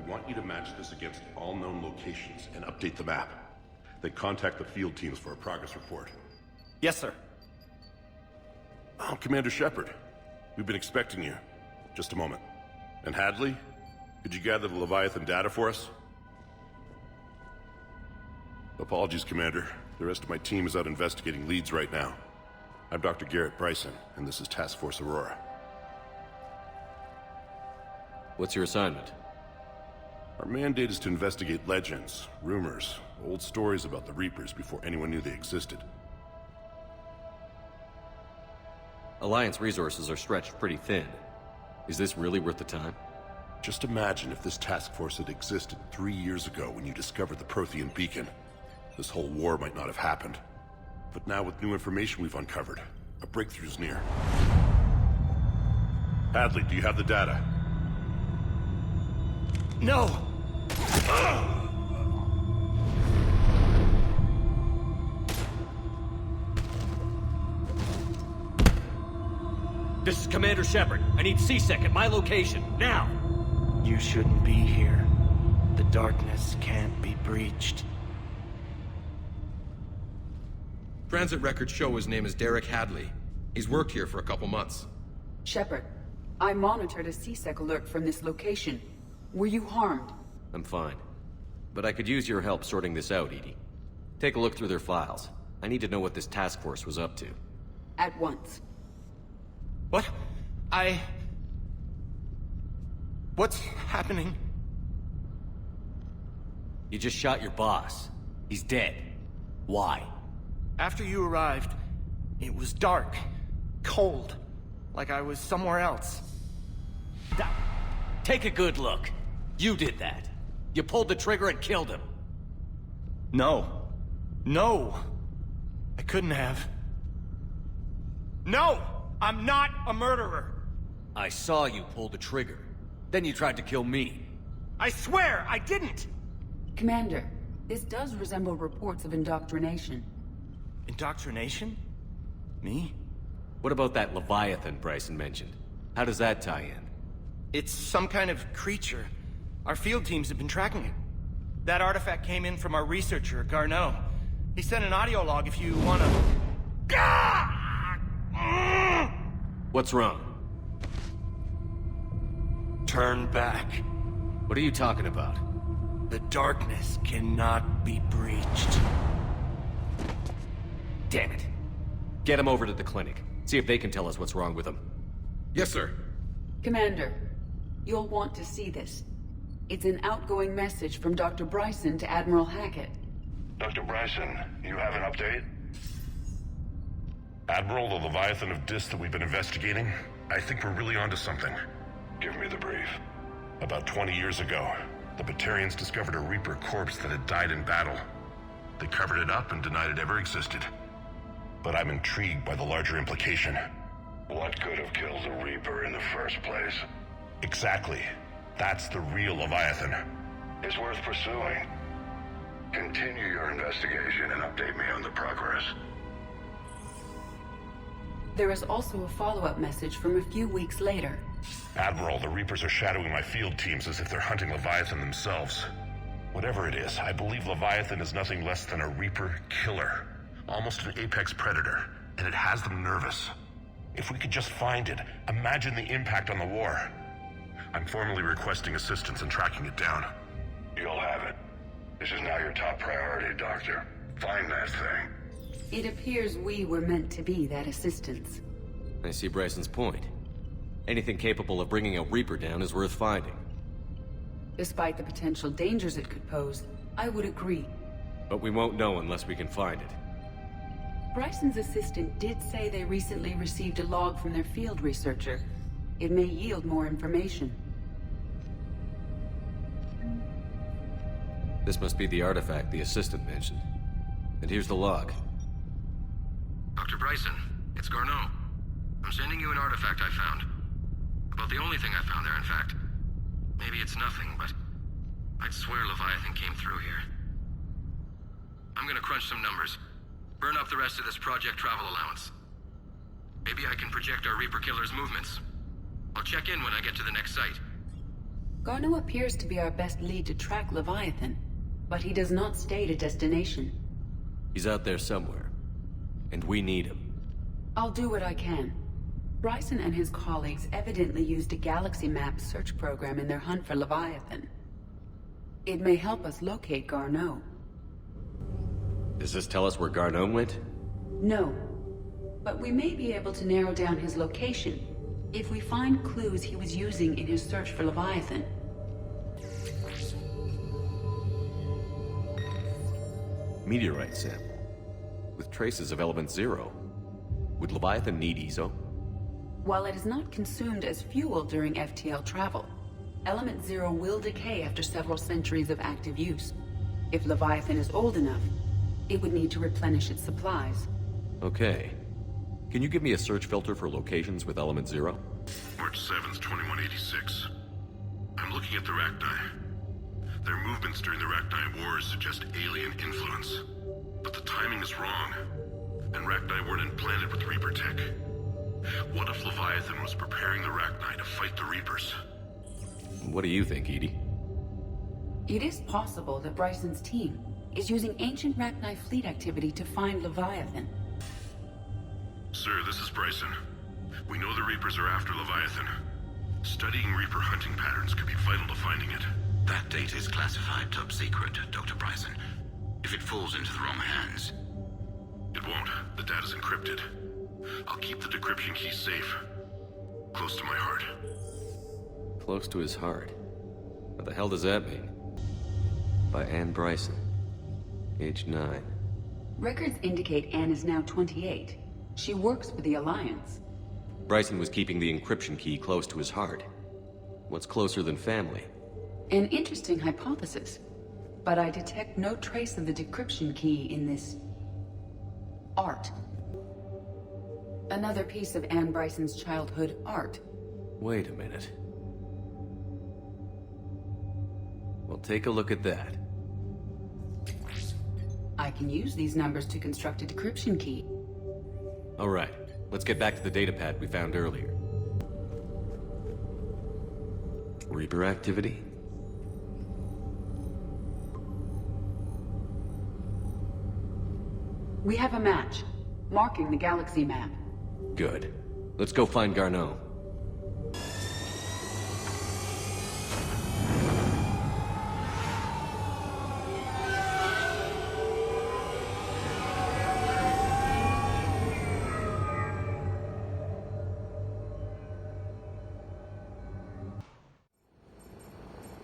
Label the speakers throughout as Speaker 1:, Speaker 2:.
Speaker 1: want you to match this against all known locations and update the map. Then contact the field teams for a progress report.
Speaker 2: Yes, sir.
Speaker 1: Oh, Commander Shepard. We've been expecting you. Just a moment. And Hadley? Could you gather the Leviathan data for us? Apologies, Commander. The rest of my team is out investigating leads right now. I'm Dr. Garrett Bryson, and this is Task Force Aurora.
Speaker 3: What's your assignment?
Speaker 1: Our mandate is to investigate legends, rumors, old stories about the Reapers before anyone knew they existed.
Speaker 3: Alliance resources are stretched pretty thin. Is this really worth the time?
Speaker 1: Just imagine if this task force had existed 3 years ago when you discovered the Prothean beacon. This whole war might not have happened. But now with new information we've uncovered, a breakthrough's near. Hadley, do you have the data?
Speaker 2: No!
Speaker 3: This is Commander Shepard. I need C-Sec at my location, now!
Speaker 2: You shouldn't be here. The darkness can't be breached.
Speaker 4: Transit records show his name is Derek Hadley. He's worked here for a couple months.
Speaker 5: Shepard, I monitored a C-Sec alert from this location. Were you harmed?
Speaker 3: I'm fine. But I could use your help sorting this out, Edie. Take a look through their files. I need to know what this task force was up to.
Speaker 5: At once.
Speaker 2: What? What's happening?
Speaker 3: You just shot your boss. He's dead. Why?
Speaker 2: After you arrived, it was dark, cold, like I was somewhere else.
Speaker 3: Take a good look. You did that. You pulled the trigger and killed him.
Speaker 2: No. No! I couldn't have. No! I'm not a murderer!
Speaker 3: I saw you pull the trigger. Then you tried to kill me.
Speaker 2: I swear I didn't!
Speaker 5: Commander, this does resemble reports of indoctrination.
Speaker 2: Indoctrination? Me?
Speaker 3: What about that Leviathan Bryson mentioned? How does that tie in?
Speaker 2: It's some kind of creature. Our field teams have been tracking it. That artifact came in from our researcher, Garneau. He sent an audio log if you wanna...
Speaker 3: What's wrong?
Speaker 2: Turn back.
Speaker 3: What are you talking about?
Speaker 2: The darkness cannot be breached.
Speaker 3: Damn it. Get him over to the clinic. See if they can tell us what's wrong with him.
Speaker 4: Yes, sir.
Speaker 5: Commander, you'll want to see this. It's an outgoing message from Dr. Bryson to Admiral Hackett.
Speaker 1: Dr. Bryson, you have an update? Admiral, the Leviathan of Dis that we've been investigating, I think we're really onto something. Give me the brief. About 20 years ago, the Batarians discovered a Reaper corpse that had died in battle. They covered it up and denied it ever existed. But I'm intrigued by the larger implication. What could have killed the Reaper in the first place? Exactly. That's the real Leviathan. It's worth pursuing. Continue your investigation and update me on the progress.
Speaker 5: There is also a follow-up message from a few weeks later.
Speaker 1: Admiral, the Reapers are shadowing my field teams as if they're hunting Leviathan themselves. Whatever it is, I believe Leviathan is nothing less than a Reaper killer. Almost an apex predator, and it has them nervous. If we could just find it, imagine the impact on the war. I'm formally requesting assistance in tracking it down. You'll have it. This is now your top priority, Doctor. Find that thing.
Speaker 5: It appears we were meant to be that assistance.
Speaker 3: I see Bryson's point. Anything capable of bringing a Reaper down is worth finding.
Speaker 5: Despite the potential dangers it could pose, I would agree.
Speaker 3: But we won't know unless we can find it.
Speaker 5: Bryson's assistant did say they recently received a log from their field researcher. It may yield more information.
Speaker 3: This must be the artifact the assistant mentioned. And here's the log.
Speaker 6: Dr. Bryson, it's Garneau. I'm sending you an artifact I found. About the only thing I found there, in fact. Maybe it's nothing, but I'd swear Leviathan came through here. I'm gonna crunch some numbers. Burn up the rest of this Project Travel allowance. Maybe I can project our Reaper Killer's movements. I'll check in when I get to the next site.
Speaker 5: Garneau appears to be our best lead to track Leviathan, but he does not state a destination.
Speaker 3: He's out there somewhere, and we need him.
Speaker 5: I'll do what I can. Bryson and his colleagues evidently used a galaxy map search program in their hunt for Leviathan. It may help us locate Garneau.
Speaker 3: Does this tell us where Garneau went?
Speaker 5: No, but we may be able to narrow down his location if we find clues he was using in his search for Leviathan.
Speaker 3: Meteorite sample, with traces of element 0. Would Leviathan need ESO?
Speaker 5: While it is not consumed as fuel during FTL travel, element 0 will decay after several centuries of active use. If Leviathan is old enough, it would need to replenish its supplies.
Speaker 3: Okay. Can you give me a search filter for locations with element 0?
Speaker 1: March 7th, 2186. I'm looking at the Rachni. Their movements during the Rachni Wars suggest alien influence. But the timing is wrong. And Rachni weren't implanted with Reaper tech. What if Leviathan was preparing the Rachni to fight the Reapers?
Speaker 3: What do you think, Edie?
Speaker 5: It is possible that Bryson's team is using ancient Rachni fleet activity to find Leviathan.
Speaker 1: Sir, this is Bryson. We know the Reapers are after Leviathan. Studying Reaper hunting patterns could be vital to finding it.
Speaker 7: That data is classified top secret, Dr. Bryson. If it falls into the wrong hands...
Speaker 1: It won't. The data's encrypted. I'll keep the decryption key safe. Close to my heart.
Speaker 3: Close to his heart. What the hell does that mean? By Ann Bryson. Age 9.
Speaker 5: Records indicate Anne is now 28. She works for the Alliance.
Speaker 3: Bryson was keeping the encryption key close to his heart. What's closer than family?
Speaker 5: An interesting hypothesis, but I detect no trace of the decryption key in this... art. Another piece of Ann Bryson's childhood art.
Speaker 3: Wait a minute. Well, take a look at that.
Speaker 5: I can use these numbers to construct a decryption key.
Speaker 3: All right, let's get back to the datapad we found earlier. Reaper activity?
Speaker 5: We have a match, marking the galaxy map.
Speaker 3: Good. Let's go find Garneau.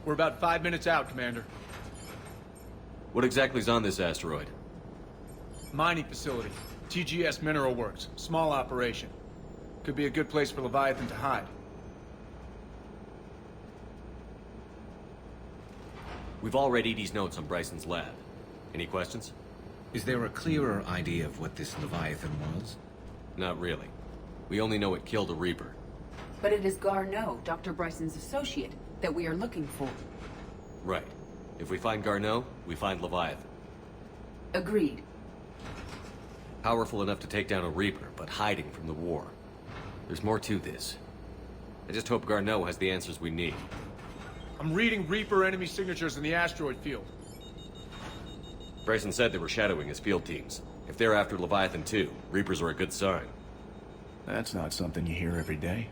Speaker 2: We're about 5 minutes out, Commander.
Speaker 3: What exactly is on this asteroid?
Speaker 2: Mining facility. TGS Mineral Works. Small operation. Could be a good place for Leviathan to hide.
Speaker 3: We've all read Edie's notes on Bryson's lab. Any questions?
Speaker 7: Is there a clearer idea of what this Leviathan was?
Speaker 3: Not really. We only know it killed a Reaper.
Speaker 5: But it is Garneau, Dr. Bryson's associate, that we are looking for.
Speaker 3: Right. If we find Garneau, we find Leviathan.
Speaker 5: Agreed.
Speaker 3: Powerful enough to take down a Reaper, but hiding from the war. There's more to this. I just hope Garneau has the answers we need.
Speaker 2: I'm reading Reaper enemy signatures in the asteroid field.
Speaker 3: Bryson said they were shadowing his field teams. If they're after Leviathan too, Reapers are a good sign.
Speaker 8: That's not something you hear every day.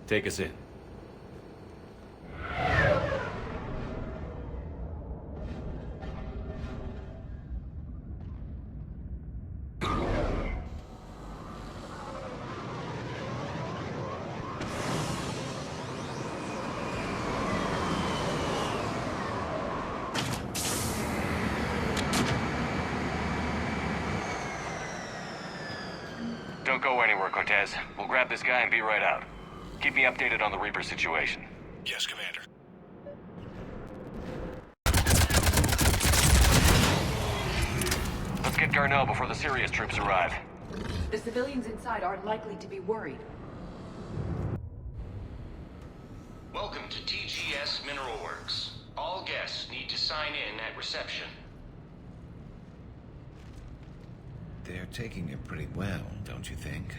Speaker 3: Take us in.
Speaker 9: Don't go anywhere, Cortez. We'll grab this guy and be right out. Keep me updated on the Reaper situation.
Speaker 1: Yes, Commander.
Speaker 9: Let's get Garneau before the serious troops arrive.
Speaker 5: The civilians inside aren't likely to be worried.
Speaker 6: Welcome to TGS Mineral Works. All guests need to sign in at reception.
Speaker 7: They're taking it pretty well, don't you think?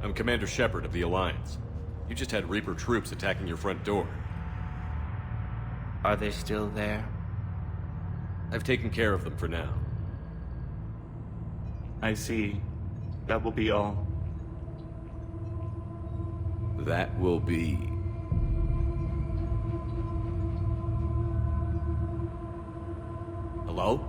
Speaker 3: I'm Commander Shepard of the Alliance. You just had Reaper troops attacking your front door.
Speaker 2: Are they still there?
Speaker 3: I've taken care of them for now.
Speaker 8: I see. That will be all.
Speaker 3: That will be... Hello?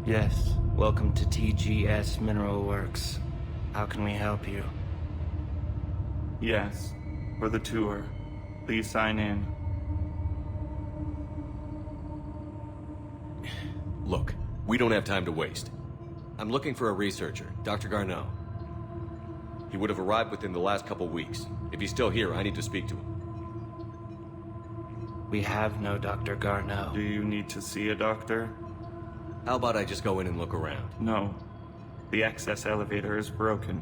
Speaker 2: Yes. Welcome to TGS Mineral Works. How can we help you?
Speaker 8: Yes, for the tour. Please sign in.
Speaker 3: Look, we don't have time to waste. I'm looking for a researcher, Dr. Garneau. He would have arrived within the last couple weeks. If he's still here, I need to speak to him.
Speaker 2: We have no Dr. Garneau.
Speaker 8: Do you need to see a doctor?
Speaker 3: How about I just go in and look around?
Speaker 8: No. The access elevator is broken.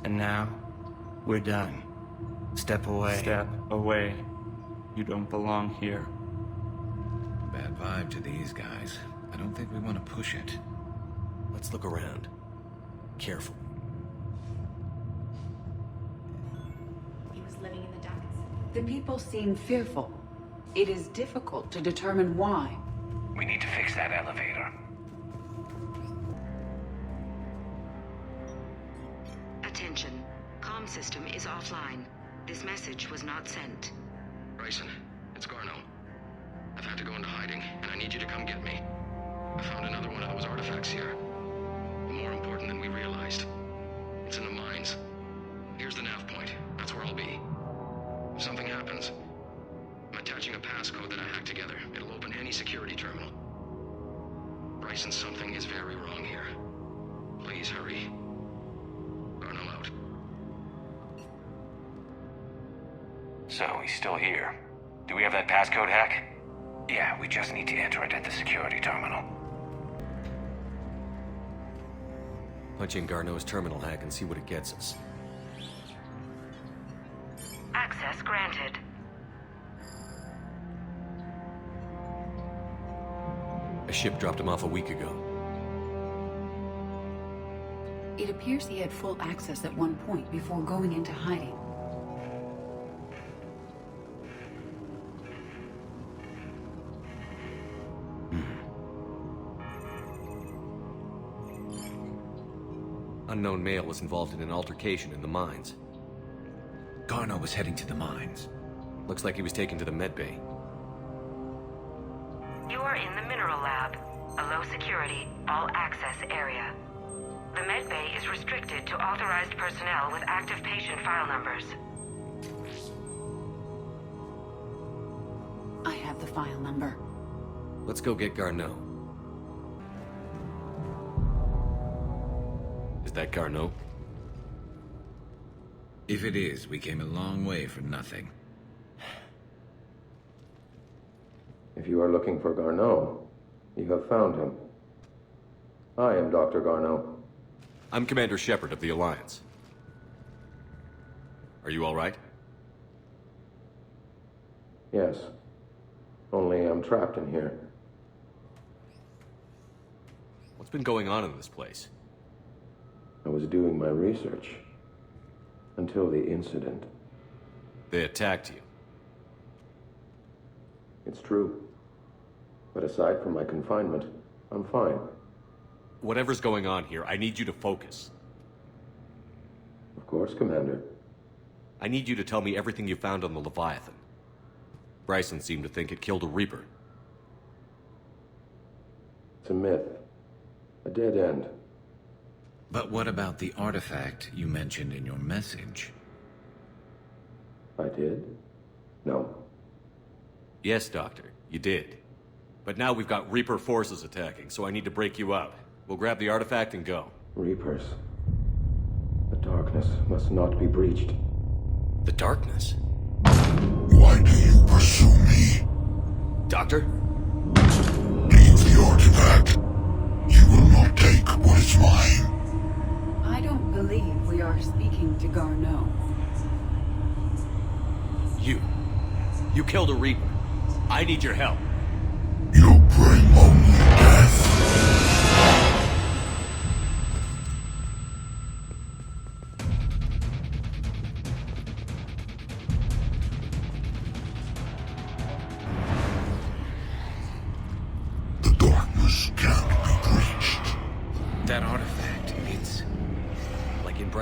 Speaker 2: And now, we're done. Step away.
Speaker 8: Step away. You don't belong here.
Speaker 7: Bad vibe to these guys. I don't think we want to push it.
Speaker 3: Let's look around. Careful.
Speaker 10: He was living in the dark.
Speaker 5: The people seem fearful. It is difficult to determine why.
Speaker 9: We need to fix that elevator.
Speaker 11: Attention. Comm system is offline. This message was not sent.
Speaker 6: Bryson, it's Garneau. I've had to go into hiding, and I need you to come get me. I found another one of those artifacts here. More important than we realized. It's in the mines. Here's the nav point. That's where I'll be. If something happens, I'm attaching a passcode that I hacked together. It'll open any security terminal. Bryson, something is very wrong here. Please hurry. Garneau out.
Speaker 9: So, he's still here. Do we have that passcode hack? Yeah, we just need to enter it at the security terminal.
Speaker 3: Punch in Garneau's terminal hack and see what it gets us.
Speaker 11: Access granted.
Speaker 3: A ship dropped him off a week ago.
Speaker 5: It appears he had full access at one point before going into hiding.
Speaker 3: Unknown male was involved in an altercation in the mines.
Speaker 7: Garneau was heading to the mines.
Speaker 3: Looks like he was taken to the medbay.
Speaker 11: You are in the mineral lab, a low security, all access area. The medbay is restricted to authorized personnel with active patient file numbers.
Speaker 5: I have the file number.
Speaker 3: Let's go get Garneau. Is that Garneau?
Speaker 7: If it is, we came a long way for nothing.
Speaker 12: If you are looking for Garneau, you have found him. I am Dr. Garneau.
Speaker 3: I'm Commander Shepard of the Alliance. Are you all right?
Speaker 12: Yes. Only I'm trapped in here.
Speaker 3: What's been going on in this place?
Speaker 12: I was doing my research. Until the incident.
Speaker 3: They attacked you.
Speaker 12: It's true. But aside from my confinement, I'm fine.
Speaker 3: Whatever's going on here, I need you to focus.
Speaker 12: Of course, Commander.
Speaker 3: I need you to tell me everything you found on the Leviathan. Bryson seemed to think it killed a Reaper.
Speaker 12: It's a myth. A dead end.
Speaker 7: But what about the artifact you mentioned in your message?
Speaker 12: I did? No.
Speaker 3: Yes, Doctor, you did. But now we've got Reaper forces attacking, so I need to break you up. We'll grab the artifact and go.
Speaker 12: Reapers. The darkness must not be breached.
Speaker 3: The darkness?
Speaker 1: Why do you pursue me?
Speaker 3: Doctor?
Speaker 1: Leave the artifact. You will not take what is mine.
Speaker 5: I don't believe we are speaking to Garneau.
Speaker 3: You killed a Reaper. I need your help.
Speaker 1: You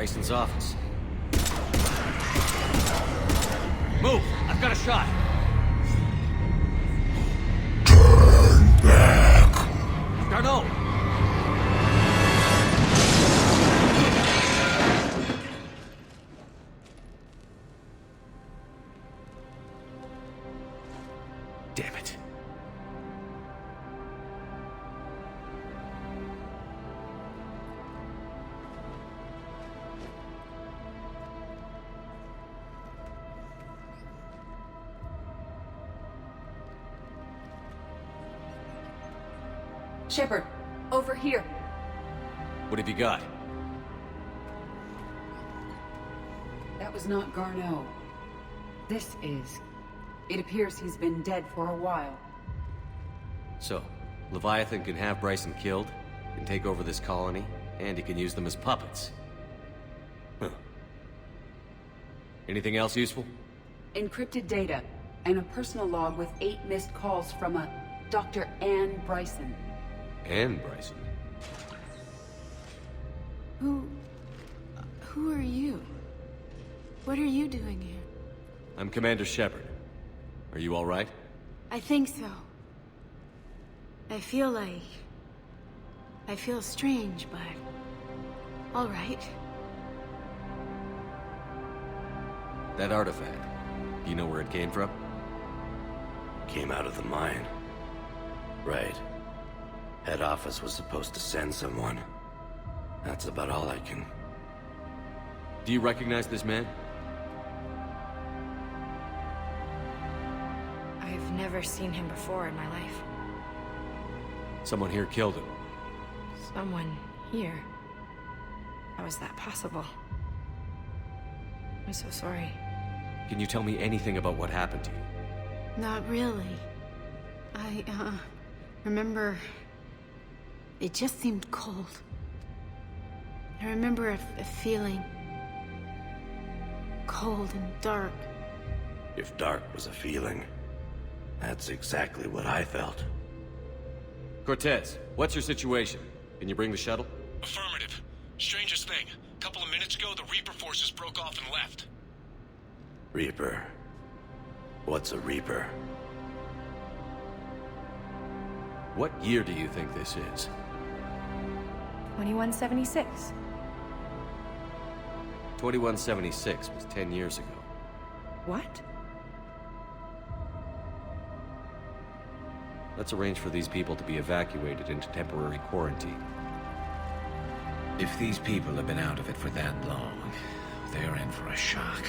Speaker 3: Bryson's office. Move! I've got a shot!
Speaker 1: Turn back!
Speaker 3: Garneau! Damn it.
Speaker 5: Shepard, over here.
Speaker 3: What have you got?
Speaker 5: That was not Garneau. This is. It appears he's been dead for a while.
Speaker 3: So, Leviathan can have Bryson killed, can take over this colony, and he can use them as puppets. Huh. Anything else useful?
Speaker 5: Encrypted data, and a personal log with 8 missed calls from a Dr. Ann Bryson.
Speaker 3: Ann Bryson?
Speaker 10: Who are you? What are you doing here?
Speaker 3: I'm Commander Shepard. Are you all right?
Speaker 10: I think so. I feel strange, but... all right.
Speaker 3: That artifact, do you know where it came from?
Speaker 9: Came out of the mine. Right. Head office was supposed to send someone. That's about all I can...
Speaker 3: Do you recognize this man?
Speaker 10: I've never seen him before in my life.
Speaker 3: Someone here killed him.
Speaker 10: Someone here? How is that possible? I'm so sorry.
Speaker 3: Can you tell me anything about what happened to you?
Speaker 10: Not really. I, remember... It just seemed cold. I remember a feeling... cold and dark.
Speaker 9: If dark was a feeling, that's exactly what I felt.
Speaker 3: Cortez, what's your situation? Can you bring the shuttle?
Speaker 13: Affirmative. Strangest thing. A couple of minutes ago, the Reaper forces broke off and left.
Speaker 9: Reaper? What's a Reaper?
Speaker 3: What year do you think this is?
Speaker 10: 2176.
Speaker 3: 2176 was 10 years ago.
Speaker 10: What?
Speaker 3: Let's arrange for these people to be evacuated into temporary quarantine.
Speaker 14: If these people have been out of it for that long, they're in for a shock.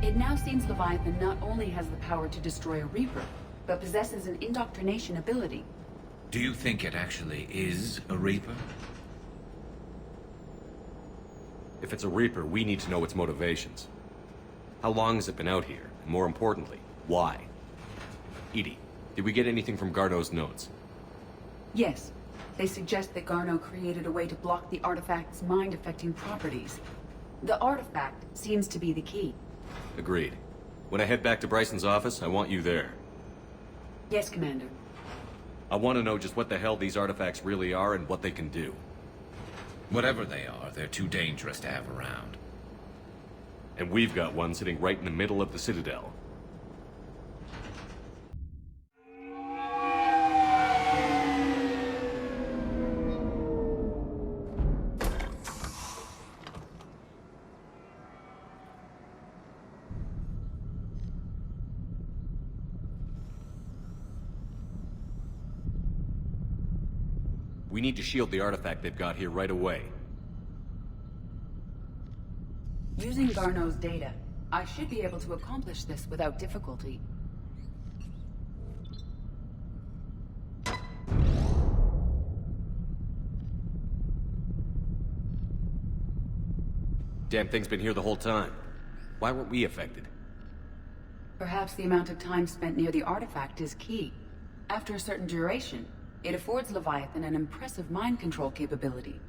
Speaker 5: It now seems Leviathan not only has the power to destroy a Reaper, but possesses an indoctrination ability.
Speaker 14: Do you think it actually is a Reaper?
Speaker 3: If it's a Reaper, we need to know its motivations. How long has it been out here? And more importantly, why? Edie, did we get anything from Garneau's notes?
Speaker 5: Yes. They suggest that Garneau created a way to block the artifact's mind-affecting properties. The artifact seems to be the key.
Speaker 3: Agreed. When I head back to Bryson's office, I want you there.
Speaker 5: Yes, Commander.
Speaker 3: I want to know just what the hell these artifacts really are and what they can do.
Speaker 14: Whatever they are, they're too dangerous to have around.
Speaker 3: And we've got one sitting right in the middle of the Citadel. We need to shield the artifact they've got here right away.
Speaker 5: Using Garneau's data, I should be able to accomplish this without difficulty.
Speaker 3: Damn thing's been here the whole time. Why weren't we affected?
Speaker 5: Perhaps the amount of time spent near the artifact is key. After a certain duration, it affords Leviathan an impressive mind control capability.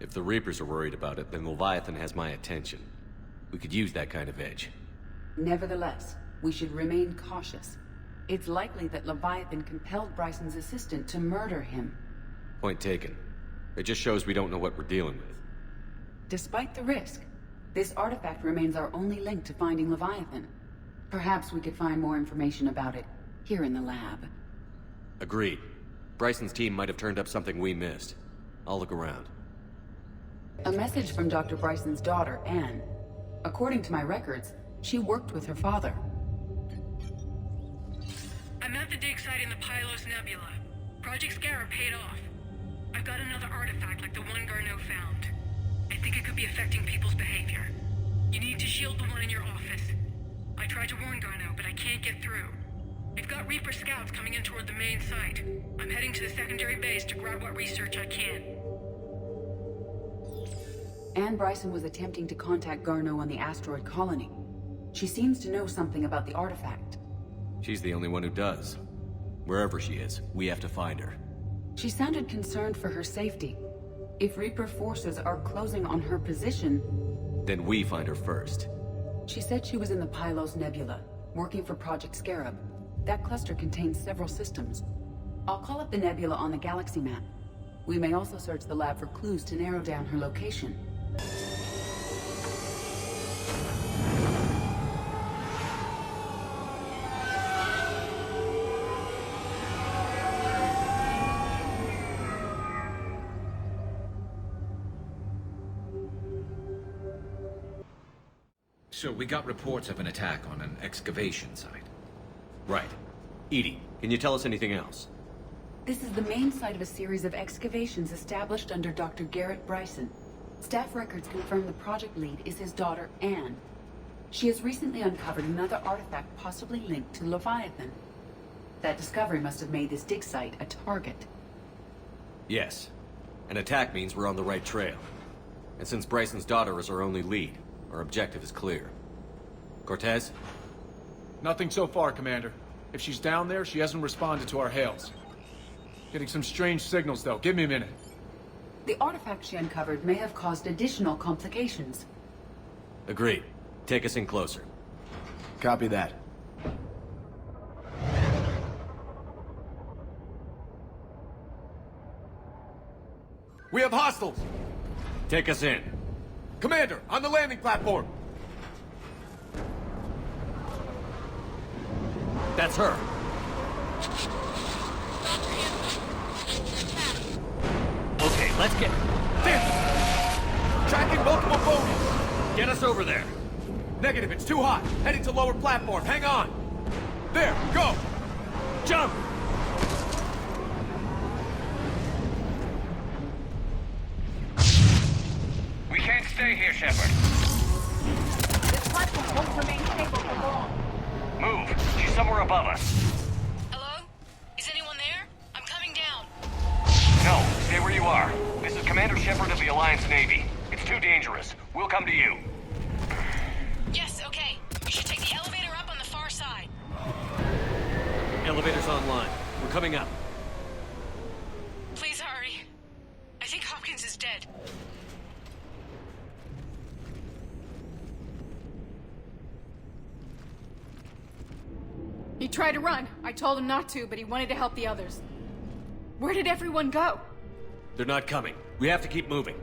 Speaker 3: If the Reapers are worried about it, then Leviathan has my attention. We could use that kind of edge.
Speaker 5: Nevertheless, we should remain cautious. It's likely that Leviathan compelled Bryson's assistant to murder him.
Speaker 3: Point taken. It just shows we don't know what we're dealing with.
Speaker 5: Despite the risk, this artifact remains our only link to finding Leviathan. Perhaps we could find more information about it here in the lab.
Speaker 3: Agreed. Bryson's team might have turned up something we missed. I'll look around.
Speaker 5: A message from Dr. Bryson's daughter, Ann. According to my records, she worked with her father.
Speaker 15: I'm at the dig site in the Pylos Nebula. Project Scarab paid off. I've got another artifact like the one Garneau found. I think it could be affecting people's behavior. You need to shield the one in your office. I tried to warn Garneau, but I can't get through. We've got Reaper scouts coming in toward the main site. I'm heading to the secondary base to grab what research I can.
Speaker 5: Ann Bryson was attempting to contact Garneau on the asteroid colony. She seems to know something about the artifact.
Speaker 3: She's the only one who does. Wherever she is, we have to find her.
Speaker 5: She sounded concerned for her safety. If Reaper forces are closing on her position...
Speaker 3: Then we find her first.
Speaker 5: She said she was in the Pylos Nebula, working for Project Scarab. That cluster contains several systems. I'll call up the nebula on the galaxy map. We may also search the lab for clues to narrow down her location.
Speaker 14: So we got reports of an attack on an excavation site.
Speaker 3: Right. Edie, can you tell us anything else?
Speaker 5: This is the main site of a series of excavations established under Dr. Garrett Bryson. Staff records confirm the project lead is his daughter, Ann. She has recently uncovered another artifact possibly linked to Leviathan. That discovery must have made this dig site a target.
Speaker 3: Yes. An attack means we're on the right trail. And since Bryson's daughter is our only lead, our objective is clear. Cortez?
Speaker 13: Nothing so far, Commander. If she's down there, she hasn't responded to our hails. Getting some strange signals, though. Give me a minute.
Speaker 5: The artifact she uncovered may have caused additional complications.
Speaker 3: Agreed. Take us in closer.
Speaker 13: Copy that. We have hostiles!
Speaker 3: Take us in.
Speaker 13: Commander, on the landing platform!
Speaker 3: That's her. Okay, let's get...
Speaker 13: Tracking multiple bodies!
Speaker 3: Get us over there.
Speaker 13: Negative, it's too hot. Heading to lower platform. Hang on. There, go!
Speaker 3: Jump!
Speaker 16: We can't stay here, Shepard.
Speaker 17: This platform won't remain stable for long.
Speaker 16: Move. She's somewhere above us.
Speaker 15: Hello? Is anyone there? I'm coming down.
Speaker 16: No, stay where you are. This is Commander Shepard of the Alliance Navy. It's too dangerous. We'll come to you.
Speaker 15: Yes, okay. You should take the elevator up on the far side.
Speaker 3: Elevator's online. We're coming up.
Speaker 15: Please hurry. I think Hopkins is dead.
Speaker 10: He tried to run. I told him not to, but he wanted to help the others. Where did everyone go?
Speaker 3: They're not coming. We have to keep moving.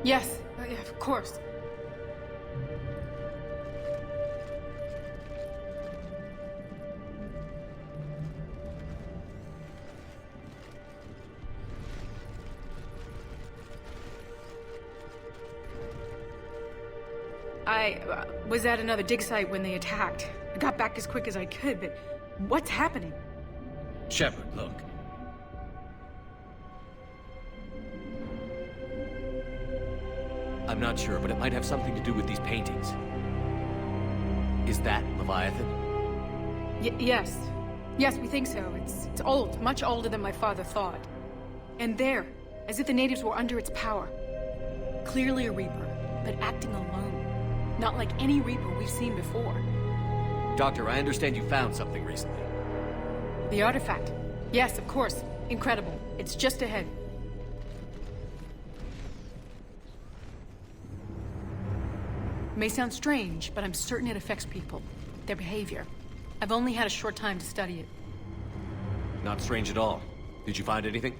Speaker 10: Yes, yeah, of course. I was at another dig site when they attacked. I got back as quick as I could, but what's happening?
Speaker 14: Shepard, look.
Speaker 3: I'm not sure, but it might have something to do with these paintings. Is that Leviathan?
Speaker 10: Yes. Yes, we think so. It's old, much older than my father thought. And there, as if the natives were under its power. Clearly a Reaper, but acting alone. Not like any Reaper we've seen before.
Speaker 3: Doctor, I understand you found something recently.
Speaker 10: The artifact. Yes, of course. Incredible. It's just ahead. May sound strange, but I'm certain it affects people. Their behavior. I've only had a short time to study it.
Speaker 3: Not strange at all. Did you find anything?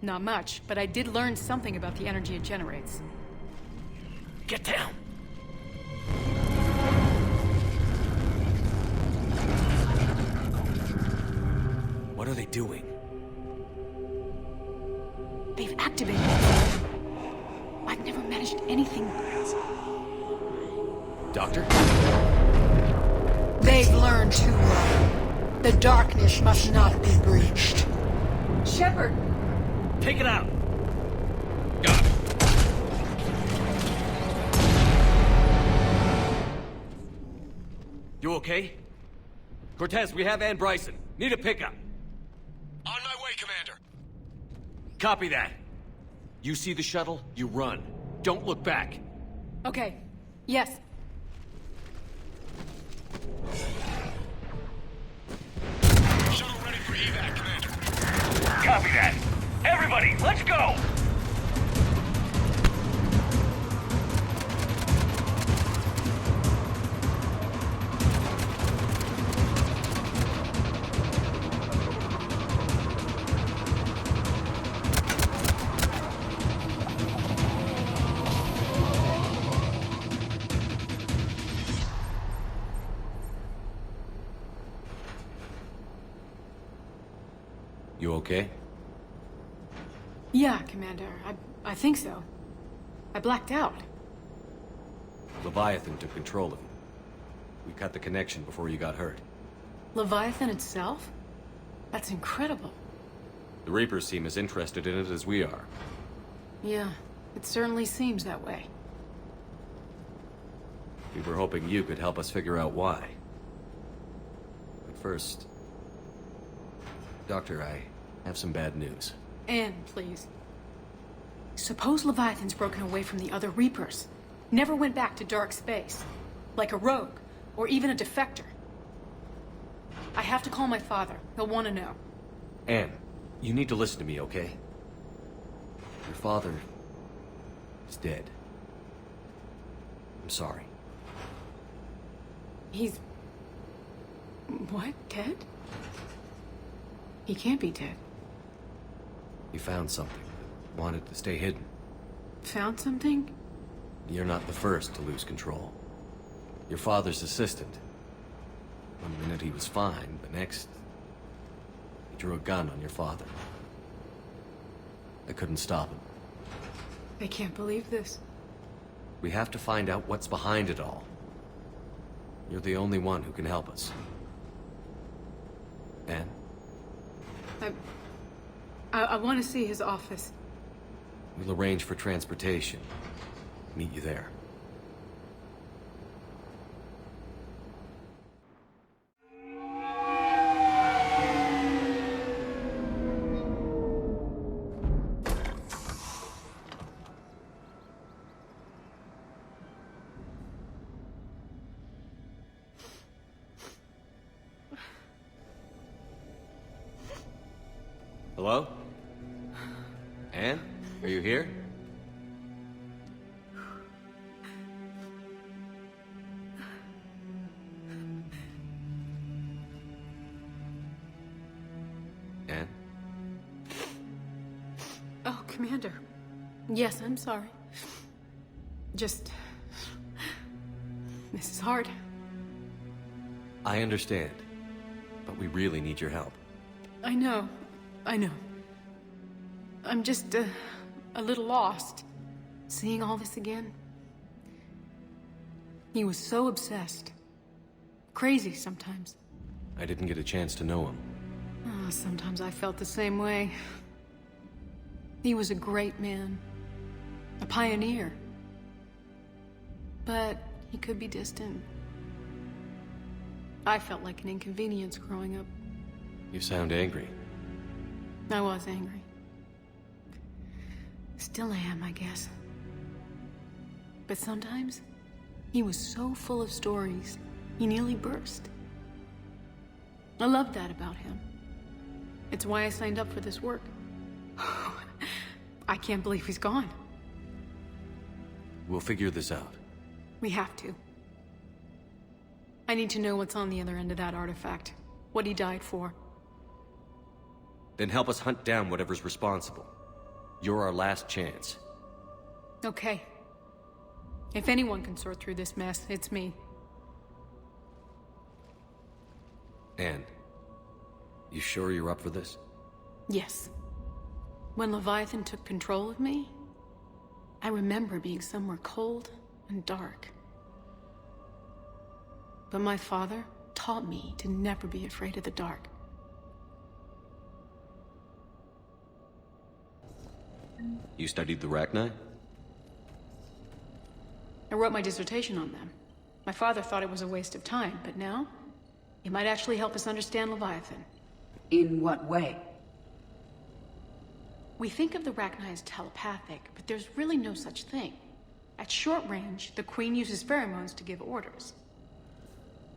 Speaker 10: Not much, but I did learn something about the energy it generates.
Speaker 3: Get down! What are they doing?
Speaker 10: They've activated it. I've never managed anything.
Speaker 3: Doctor?
Speaker 10: They've learned too well. The darkness must not be breached. Shepard!
Speaker 3: Take it out! You okay? Cortez, we have Ann Bryson. Need a pickup.
Speaker 16: On my way, Commander.
Speaker 3: Copy that. You see the shuttle, you run. Don't look back.
Speaker 10: Okay. Yes.
Speaker 16: Shuttle ready for evac, Commander. Copy that. Everybody, let's go!
Speaker 3: You okay?
Speaker 10: Yeah, Commander. I think so. I blacked out.
Speaker 3: Leviathan took control of you. We cut the connection before you got hurt.
Speaker 10: Leviathan itself? That's incredible.
Speaker 3: The Reapers seem as interested in it as we are.
Speaker 10: Yeah, it certainly seems that way.
Speaker 3: We were hoping you could help us figure out why. But first... Doctor, I have some bad news.
Speaker 10: Ann, please. Suppose Leviathan's broken away from the other Reapers. Never went back to dark space. Like a rogue, or even a defector. I have to call my father. He'll want to know.
Speaker 3: Ann, you need to listen to me, okay? Your father... is dead. I'm sorry.
Speaker 10: He's... what? Dead? He can't be dead.
Speaker 3: He found something. Wanted to stay hidden.
Speaker 10: Found something?
Speaker 3: You're not the first to lose control. Your father's assistant. One minute he was fine, the next... he drew a gun on your father. I couldn't stop him.
Speaker 10: I can't believe this.
Speaker 3: We have to find out what's behind it all. You're the only one who can help us. Ann?
Speaker 10: I want to see his office.
Speaker 3: We'll arrange for transportation. Meet you there. Hello? Ann? Are you here? Ann?
Speaker 10: Oh, Commander. Yes, I'm sorry. Just... this is hard.
Speaker 3: I understand. But we really need your help.
Speaker 10: I know. I'm just, a little lost. Seeing all this again. He was so obsessed. Crazy sometimes.
Speaker 3: I didn't get a chance to know him.
Speaker 10: Oh, sometimes I felt the same way. He was a great man. A pioneer. But he could be distant. I felt like an inconvenience growing up.
Speaker 3: You sound angry.
Speaker 10: I was angry. Still am, I guess. But sometimes, he was so full of stories, he nearly burst. I loved that about him. It's why I signed up for this work. I can't believe he's gone.
Speaker 3: We'll figure this out.
Speaker 10: We have to. I need to know what's on the other end of that artifact. What he died for.
Speaker 3: Then help us hunt down whatever's responsible. You're our last chance.
Speaker 10: Okay. If anyone can sort through this mess, it's me.
Speaker 3: Ann, you sure you're up for this?
Speaker 10: Yes. When Leviathan took control of me, I remember being somewhere cold and dark. But my father taught me to never be afraid of the dark.
Speaker 3: You studied the Rachni?
Speaker 10: I wrote my dissertation on them. My father thought it was a waste of time, but now, it might actually help us understand Leviathan.
Speaker 5: In what way?
Speaker 10: We think of the Rachni as telepathic, but there's really no such thing. At short range, the Queen uses pheromones to give orders.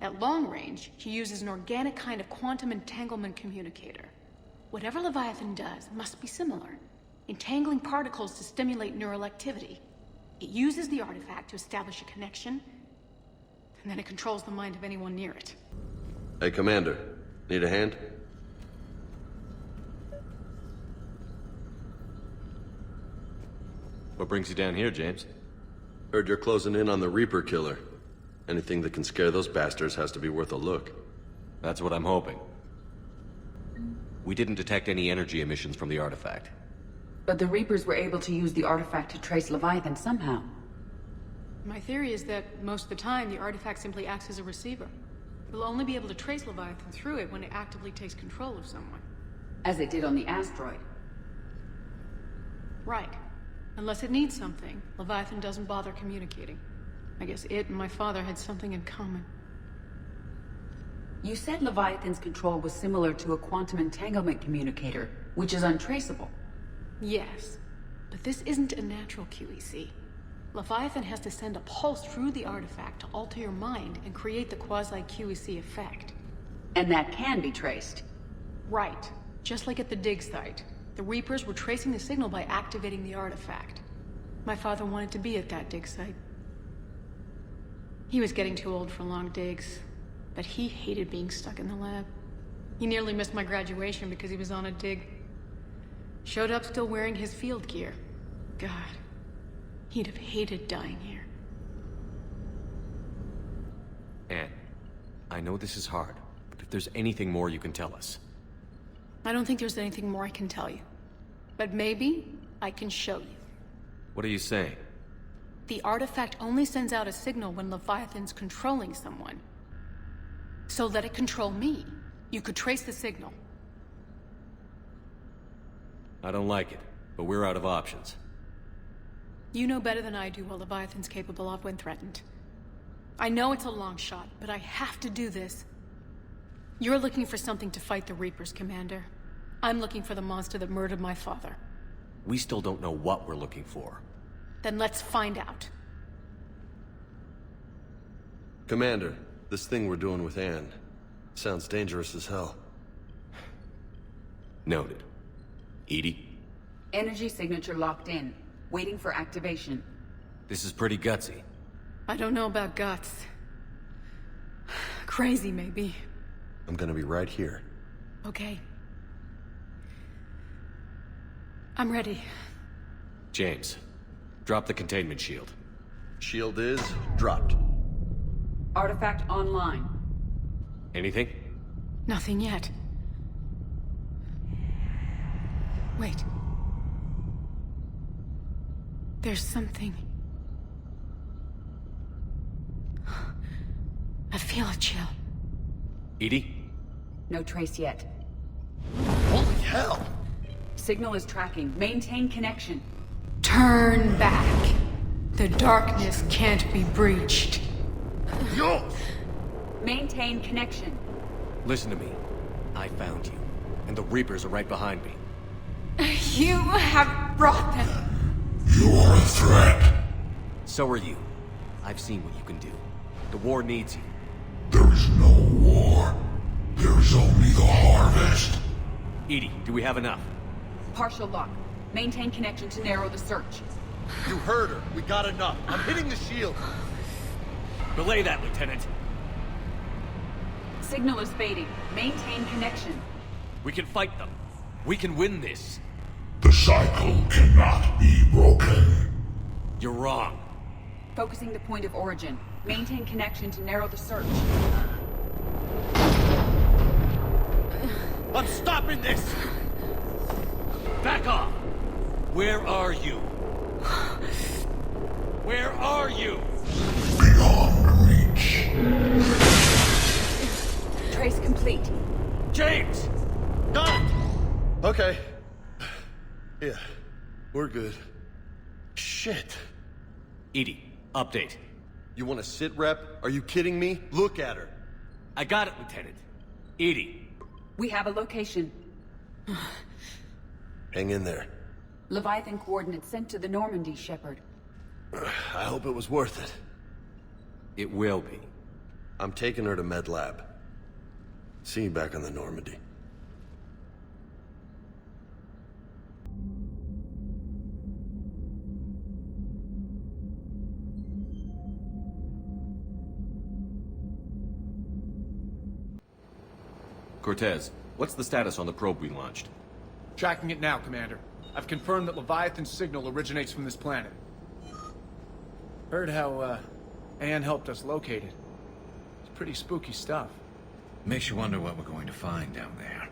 Speaker 10: At long range, she uses an organic kind of quantum entanglement communicator. Whatever Leviathan does must be similar, entangling particles to stimulate neural activity. It uses the artifact to establish a connection, and then it controls the mind of anyone near it.
Speaker 12: Hey, Commander. Need a hand?
Speaker 3: What brings you down here, James?
Speaker 12: Heard you're closing in on the Reaper killer. Anything that can scare those bastards has to be worth a look.
Speaker 3: That's what I'm hoping. We didn't detect any energy emissions from the artifact.
Speaker 5: But the Reapers were able to use the artifact to trace Leviathan somehow.
Speaker 10: My theory is that most of the time, the artifact simply acts as a receiver. We'll only be able to trace Leviathan through it when it actively takes control of someone.
Speaker 5: As it did on the asteroid.
Speaker 10: Right. Unless it needs something, Leviathan doesn't bother communicating. I guess it and my father had something in common.
Speaker 5: You said Leviathan's control was similar to a quantum entanglement communicator, which is untraceable.
Speaker 10: Yes, but this isn't a natural QEC. Leviathan has to send a pulse through the artifact to alter your mind and create the quasi-QEC effect.
Speaker 5: And that can be traced.
Speaker 10: Right. Just like at the dig site. The Reapers were tracing the signal by activating the artifact. My father wanted to be at that dig site. He was getting too old for long digs, but he hated being stuck in the lab. He nearly missed my graduation because he was on a dig. Showed up still wearing his field gear. God, he'd have hated dying here.
Speaker 3: Ann, I know this is hard, but if there's anything more you can tell us.
Speaker 10: I don't think there's anything more I can tell you. But maybe I can show you.
Speaker 3: What are you saying?
Speaker 10: The artifact only sends out a signal when Leviathan's controlling someone. So let it control me. You could trace the signal.
Speaker 3: I don't like it, but we're out of options.
Speaker 10: You know better than I do what Leviathan's capable of when threatened. I know it's a long shot, but I have to do this. You're looking for something to fight the Reapers, Commander. I'm looking for the monster that murdered my father.
Speaker 3: We still don't know what we're looking for.
Speaker 10: Then let's find out.
Speaker 12: Commander, this thing we're doing with Ann sounds dangerous as hell.
Speaker 3: Noted. Edie?
Speaker 5: Energy signature locked in, waiting for activation.
Speaker 3: This is pretty gutsy.
Speaker 10: I don't know about guts. Crazy, maybe.
Speaker 12: I'm gonna be right here.
Speaker 10: Okay. I'm ready.
Speaker 3: James, drop the containment shield.
Speaker 12: Shield is dropped.
Speaker 5: Artifact online.
Speaker 3: Anything?
Speaker 10: Nothing yet. Wait. There's something. I feel a chill.
Speaker 3: Edie?
Speaker 5: No trace yet.
Speaker 12: Holy hell!
Speaker 5: Signal is tracking. Maintain connection.
Speaker 10: Turn back. The darkness can't be breached.
Speaker 12: Yo!
Speaker 5: Maintain connection.
Speaker 3: Listen to me. I found you, and the Reapers are right behind me.
Speaker 10: You have brought them.
Speaker 1: You are a threat.
Speaker 3: So are you. I've seen what you can do. The war needs you.
Speaker 1: There is no war. There is only the harvest.
Speaker 3: Edie, do we have enough?
Speaker 5: Partial lock. Maintain connection to narrow the search.
Speaker 12: You heard her. We got enough. I'm hitting the shield.
Speaker 3: Relay that, Lieutenant.
Speaker 5: Signal is fading. Maintain connection.
Speaker 3: We can fight them. We can win this.
Speaker 18: The cycle cannot be broken.
Speaker 3: You're wrong.
Speaker 5: Focusing the point of origin. Maintain connection to narrow the search.
Speaker 3: I'm stopping this! Back off! Where are you? Where are you?
Speaker 18: Beyond reach.
Speaker 5: Trace complete.
Speaker 3: James!
Speaker 19: Got it! Okay. Yeah, we're good. Shit.
Speaker 3: Edie, update.
Speaker 19: You want to sit rep? Are you kidding me? Look at her.
Speaker 3: I got it, Lieutenant. Edie.
Speaker 5: We have a location.
Speaker 19: Hang in there.
Speaker 5: Leviathan coordinates sent to the Normandy, Shepard.
Speaker 19: I hope it was worth it.
Speaker 3: It will be.
Speaker 19: I'm taking her to Med Lab. See you back on the Normandy.
Speaker 3: Cortez, what's the status on the probe we launched?
Speaker 13: Tracking it now, Commander. I've confirmed that Leviathan's signal originates from this planet. Heard how, Ann helped us locate it. It's pretty spooky stuff.
Speaker 14: Makes you wonder what we're going to find down there.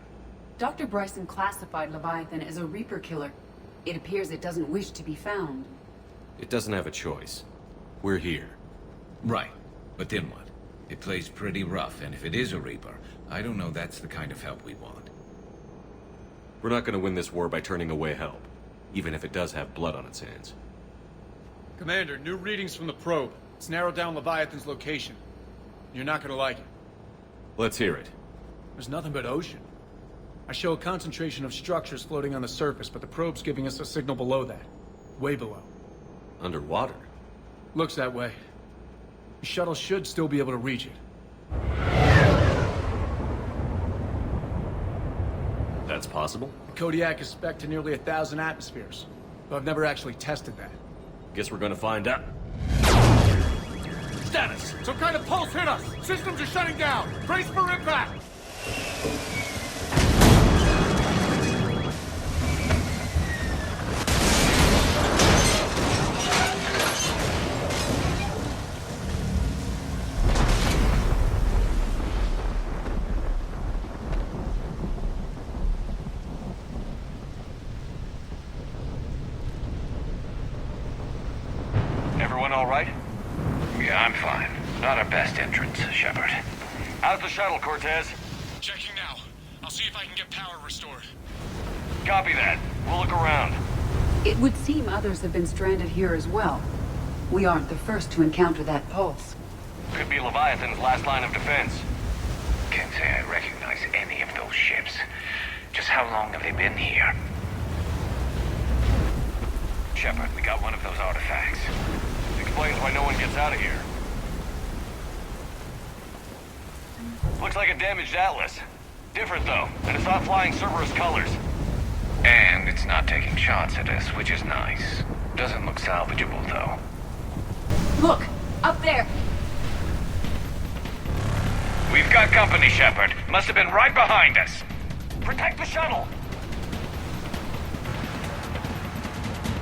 Speaker 5: Dr. Bryson classified Leviathan as a Reaper killer. It appears it doesn't wish to be found.
Speaker 3: It doesn't have a choice. We're here.
Speaker 14: Right. But then what? It plays pretty rough, and if it is a Reaper, I don't know that's the kind of help we want.
Speaker 3: We're not gonna win this war by turning away help, even if it does have blood on its hands.
Speaker 13: Commander, new readings from the probe. It's narrowed down Leviathan's location. You're not gonna like it.
Speaker 3: Let's hear it.
Speaker 13: There's nothing but ocean. I show a concentration of structures floating on the surface, but the probe's giving us a signal below that. Way below.
Speaker 3: Underwater?
Speaker 13: Looks that way. The shuttle should still be able to reach it.
Speaker 3: That's possible?
Speaker 13: The Kodiak is spec'd to nearly 1,000 atmospheres, but I've never actually tested that.
Speaker 3: Guess we're gonna find out. Status!
Speaker 13: Some kind of pulse hit us! Systems are shutting down! Brace for impact!
Speaker 16: All right?
Speaker 7: Yeah, I'm fine. Not our best entrance, Shepard.
Speaker 16: How's the shuttle, Cortez?
Speaker 13: Checking now. I'll see if I can get power restored.
Speaker 16: Copy that. We'll look around.
Speaker 5: It would seem others have been stranded here as well. We aren't the first to encounter that pulse.
Speaker 16: Could be Leviathan's last line of defense.
Speaker 7: Can't say I recognize any of those ships. Just how long have they been here? Shepard, we got one of those artifacts.
Speaker 16: Explains why no one gets out of here. Looks like a damaged Atlas. Different though, and it's not flying Cerberus colors.
Speaker 7: And it's not taking shots at us, which is nice. Doesn't look salvageable though.
Speaker 5: Look! Up there!
Speaker 7: We've got company, Shepard. Must have been right behind us.
Speaker 16: Protect the shuttle!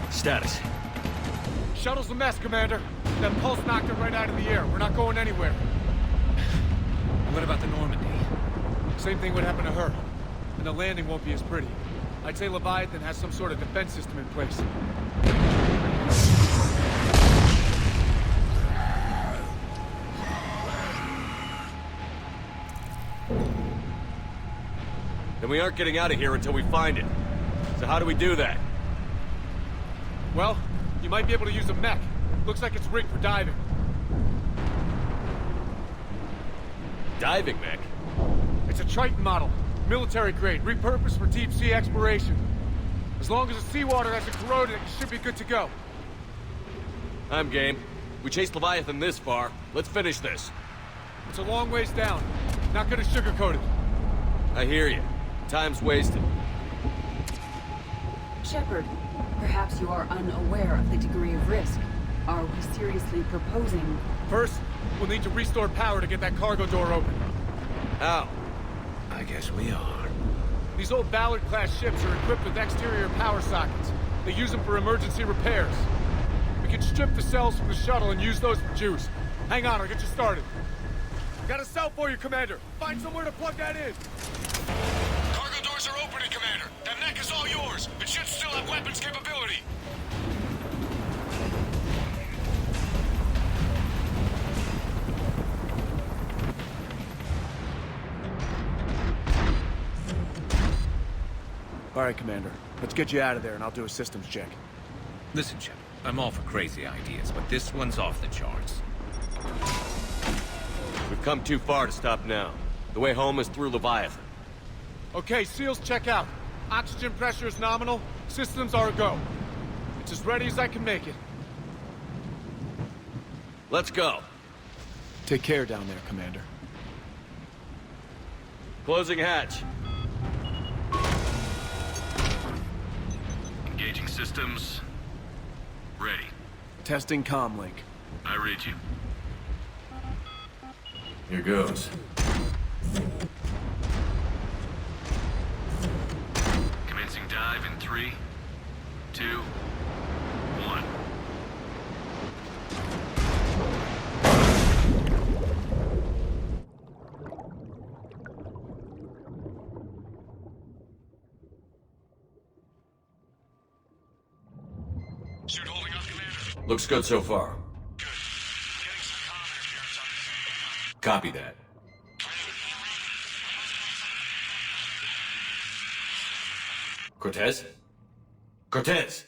Speaker 3: Status.
Speaker 13: Shuttle's a mess, Commander. That pulse knocked it right out of the air. We're not going anywhere.
Speaker 14: What about the Normandy?
Speaker 13: Same thing would happen to her. And the landing won't be as pretty. I'd say Leviathan has some sort of defense system in place.
Speaker 3: Then we aren't getting out of here until we find it. So how do we do that?
Speaker 13: Well, you might be able to use a mech. Looks like it's rigged for diving.
Speaker 3: Diving mech?
Speaker 13: It's a Triton model. Military grade, repurposed for deep sea exploration. As long as the seawater hasn't corroded, it should be good to go.
Speaker 3: I'm game. We chased Leviathan this far. Let's finish this.
Speaker 13: It's a long ways down. Not gonna sugarcoat it.
Speaker 3: I hear you. Time's wasted.
Speaker 5: Shepard, perhaps you are unaware of the degree of risk. Are we seriously proposing?
Speaker 13: First, we'll need to restore power to get that cargo door open.
Speaker 3: How?
Speaker 14: I guess we are.
Speaker 13: These old Ballard-class ships are equipped with exterior power sockets. They use them for emergency repairs. We can strip the cells from the shuttle and use those for juice. Hang on, I'll get you started. Got a cell for you, Commander. Find somewhere to plug that in.
Speaker 16: Cargo doors are opening, Commander. That neck is all yours. It should still have weapons capability.
Speaker 13: All right, Commander. Let's get you out of there, and I'll do a systems check.
Speaker 14: Listen, Shepard, I'm all for crazy ideas, but this one's off the charts.
Speaker 3: We've come too far to stop now. The way home is through Leviathan.
Speaker 13: Okay, SEALs check out. Oxygen pressure is nominal. Systems are a go. It's as ready as I can make it.
Speaker 3: Let's go.
Speaker 13: Take care down there, Commander.
Speaker 3: Closing hatch.
Speaker 6: Engaging systems. Ready.
Speaker 13: Testing comlink.
Speaker 6: I read you.
Speaker 3: Here goes.
Speaker 6: Commencing dive in 3, 2, 1.
Speaker 16: Suit holding up, Commander.
Speaker 3: Looks good so far.
Speaker 16: Good. Getting some comm interference on the same.
Speaker 3: Copy that. Cortez? Cortez!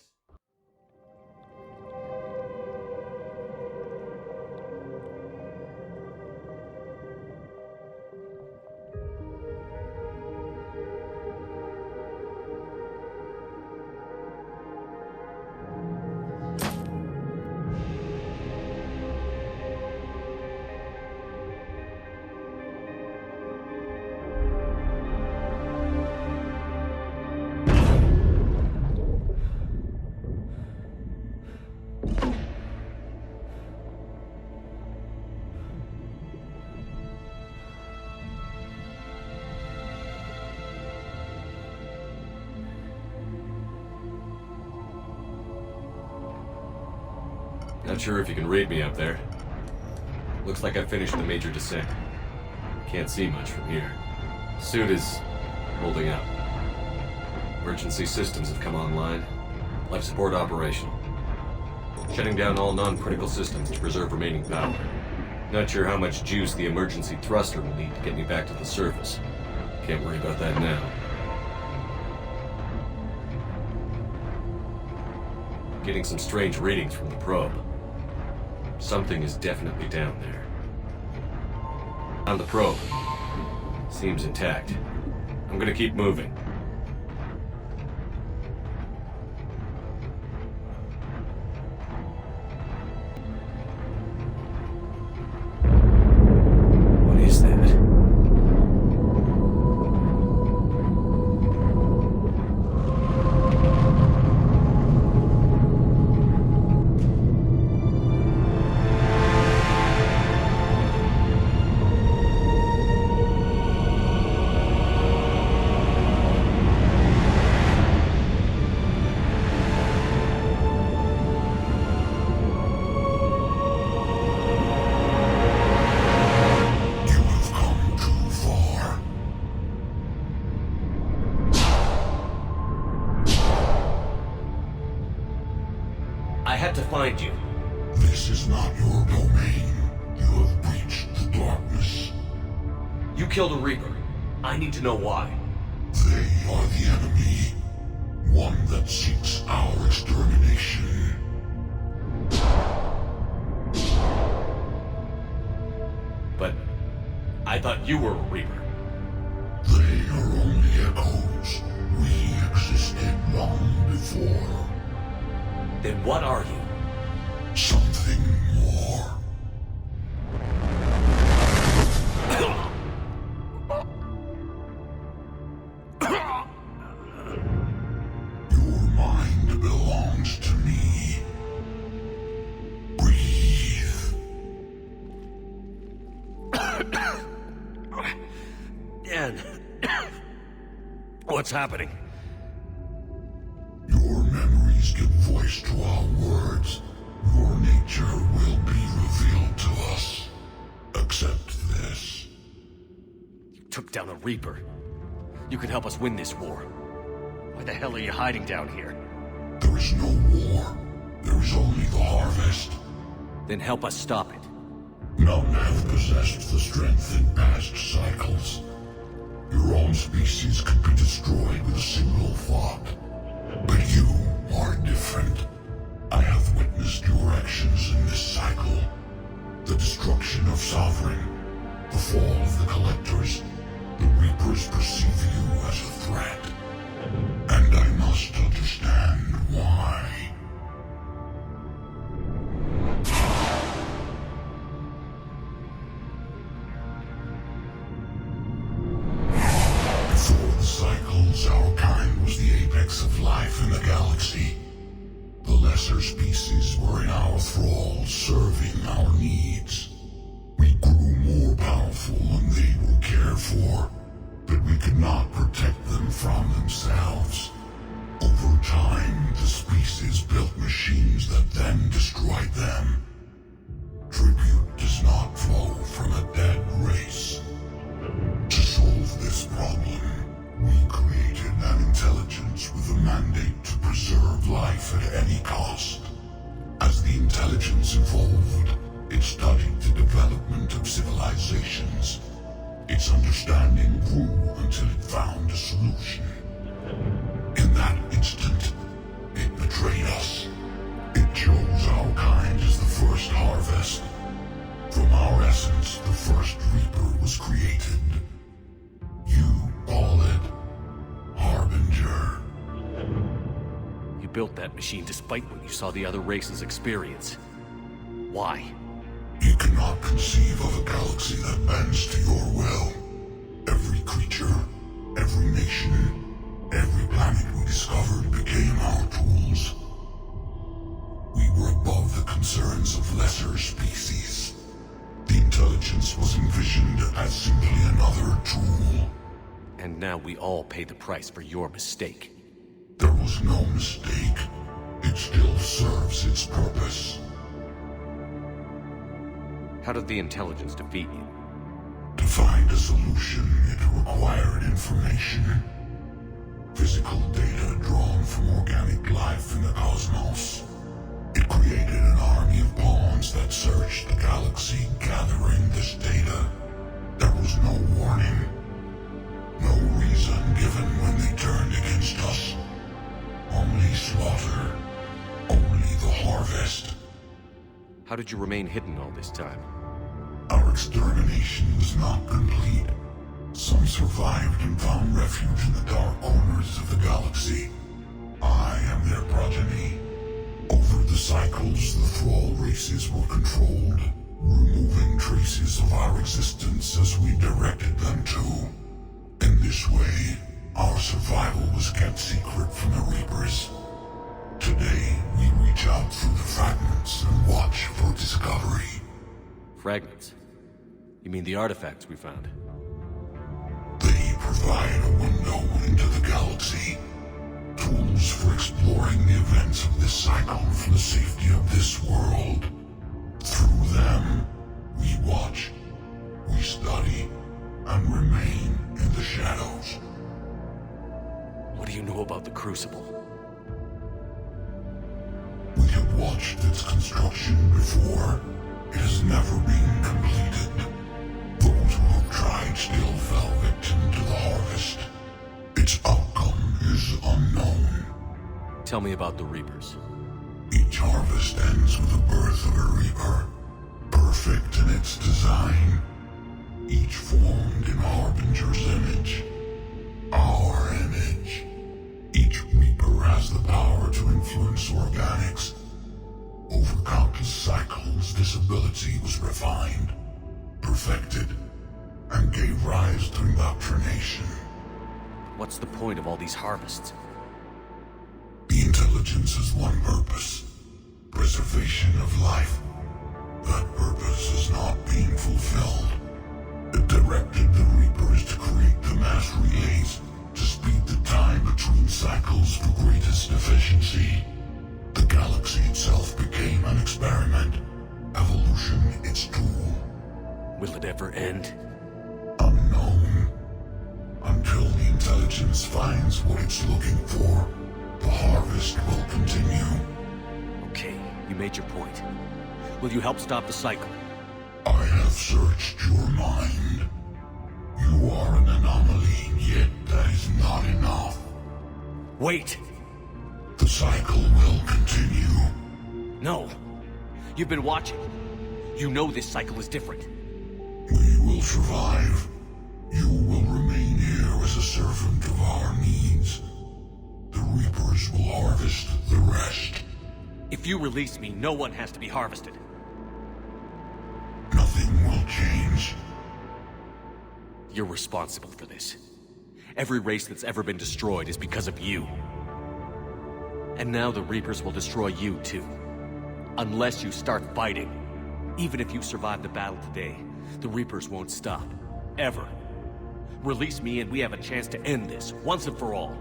Speaker 3: Not sure if you can read me up there. Looks like I finished the major descent. Can't see much from here. Suit is holding up. Emergency systems have come online. Life support operational. Shutting down all non-critical systems to preserve remaining power. Not sure how much juice the emergency thruster will need to get me back to the surface. Can't worry about that now. Getting some strange readings from the probe. Something is definitely down there. On the probe. Seems intact. I'm gonna keep moving. What is that? Find you.
Speaker 18: This is not your domain. You have breached the darkness.
Speaker 3: You killed a Reaper. I need to know why.
Speaker 18: They are the enemy. One that seeks our extermination.
Speaker 3: But I thought you were a Reaper.
Speaker 18: They are only echoes. We existed long before.
Speaker 3: Then what are you?
Speaker 18: Something more. Your mind belongs to me. Breathe.
Speaker 20: What's happening?
Speaker 18: Your memories give voice to our words. Your nature will be revealed to us. Accept this.
Speaker 20: You took down a Reaper. You could help us win this war. Why the hell are you hiding down here?
Speaker 18: There is no war. There is only the harvest.
Speaker 20: Then help us stop it.
Speaker 18: None have possessed the strength in past cycles. Your own species could be destroyed with a single thought. But you are different. I have witnessed your actions in this cycle. The destruction of Sovereign, the fall of the Collectors. The Reapers perceive you as a threat. And I must understand why. Before the cycles, our kind was the apex of life in the galaxy. The lesser species were in our thrall, serving our needs. We grew more powerful and they were cared for, but we could not protect them from themselves. Over time, the species built machines that then destroyed them. Tribute does not flow from a dead race. To solve this problem, we created an intelligence with a mandate to preserve life at any cost. As the intelligence evolved, it studied the development of civilizations. Its understanding grew until it found a solution. In that instant, it betrayed us. It chose our kind as the first harvest. From our essence, the first Reaper was created. You call it Harbinger.
Speaker 20: You built that machine despite what you saw the other races experience. Why?
Speaker 18: You cannot conceive of a galaxy that bends to your will. Every creature, every nation, every planet we discovered became our tools. We were above the concerns of lesser species. The intelligence was envisioned as simply another tool.
Speaker 20: And now we all pay the price for your mistake.
Speaker 18: There was no mistake. It still serves its purpose.
Speaker 20: How did the intelligence defeat you?
Speaker 18: To find a solution, it required information. Physical data drawn from organic life in the cosmos. It created an army of pawns that searched the galaxy, gathering this data. There was no warning. No reason given when they turned against us. Only slaughter. Only the harvest.
Speaker 20: How did you remain hidden all this time?
Speaker 18: Our extermination was not complete. Some survived and found refuge in the dark corners of the galaxy. I am their progeny. Over the cycles, the thrall races were controlled, removing traces of our existence as we directed them to. In this way, our survival was kept secret from the Reapers. Today, we reach out through the fragments and watch for discovery.
Speaker 20: Fragments? You mean the artifacts we found?
Speaker 18: They provide a window into the galaxy. Tools for exploring the events of this cycle from the safety of this world. Through them, we watch, we study, and remain in the shadows.
Speaker 20: What do you know about the Crucible?
Speaker 18: We have watched its construction before. It has never been completed. Those who have tried still fell victim to the harvest. Its outcome is unknown.
Speaker 20: Tell me about the Reapers.
Speaker 18: Each harvest ends with the birth of a Reaper. Perfect in its design. Each formed in Harbinger's image. Our image. Each Reaper has the power to influence organics. Over countless cycles, this ability was refined, perfected, and gave rise to indoctrination.
Speaker 20: What's the point of all these harvests?
Speaker 18: The intelligence has one purpose: preservation of life. That purpose is not being fulfilled. It directed the Reapers to create the mass relays to speed the tools to greatest efficiency. The galaxy itself became an experiment. Evolution its tool.
Speaker 20: Will it ever end?
Speaker 18: Unknown. Until the intelligence finds what it's looking for, the harvest will continue.
Speaker 20: Okay, you made your point. Will you help stop the cycle?
Speaker 18: I have searched your mind. You are an anomaly, yet that is not enough.
Speaker 20: Wait!
Speaker 18: The cycle will continue.
Speaker 20: No. You've been watching. You know this cycle is different.
Speaker 18: We will survive. You will remain here as a servant of our needs. The Reapers will harvest the rest.
Speaker 20: If you release me, no one has to be harvested.
Speaker 18: Nothing will change.
Speaker 20: You're responsible for this. Every race that's ever been destroyed is because of you. And now the Reapers will destroy you too. Unless you start fighting. Even if you survive the battle today, the Reapers won't stop. Ever. Release me and we have a chance to end this, once and for all.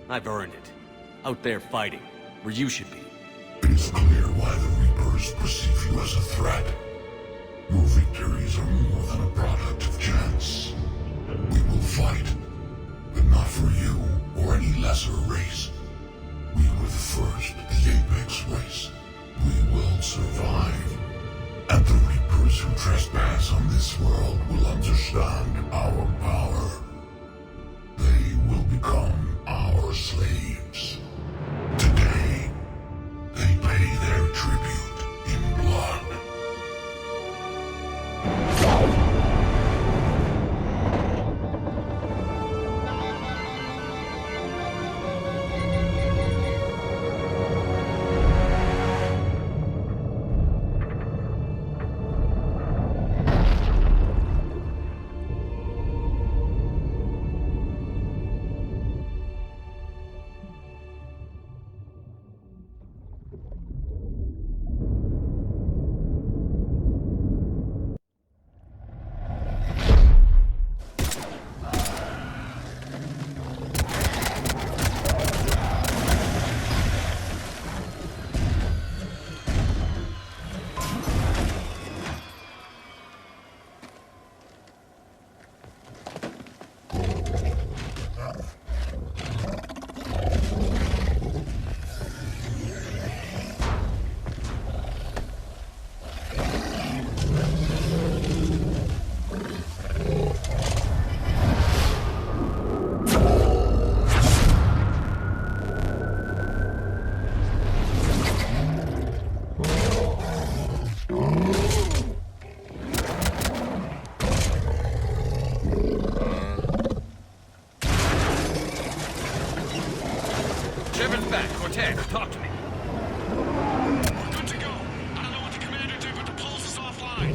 Speaker 20: I've earned it. Out there fighting, where you should be.
Speaker 18: It is clear why the Reapers perceive you as a threat. Your victories are more than a product of chance. We will fight, but not for you or any lesser race. We were the first, the Apex race. We will survive. And the Reapers who trespass on this world will understand our power. They will become our slaves. Today, they pay their tribute in blood.
Speaker 16: Talk to me. We're good to go. I don't know what the commander did, but the pulse is offline.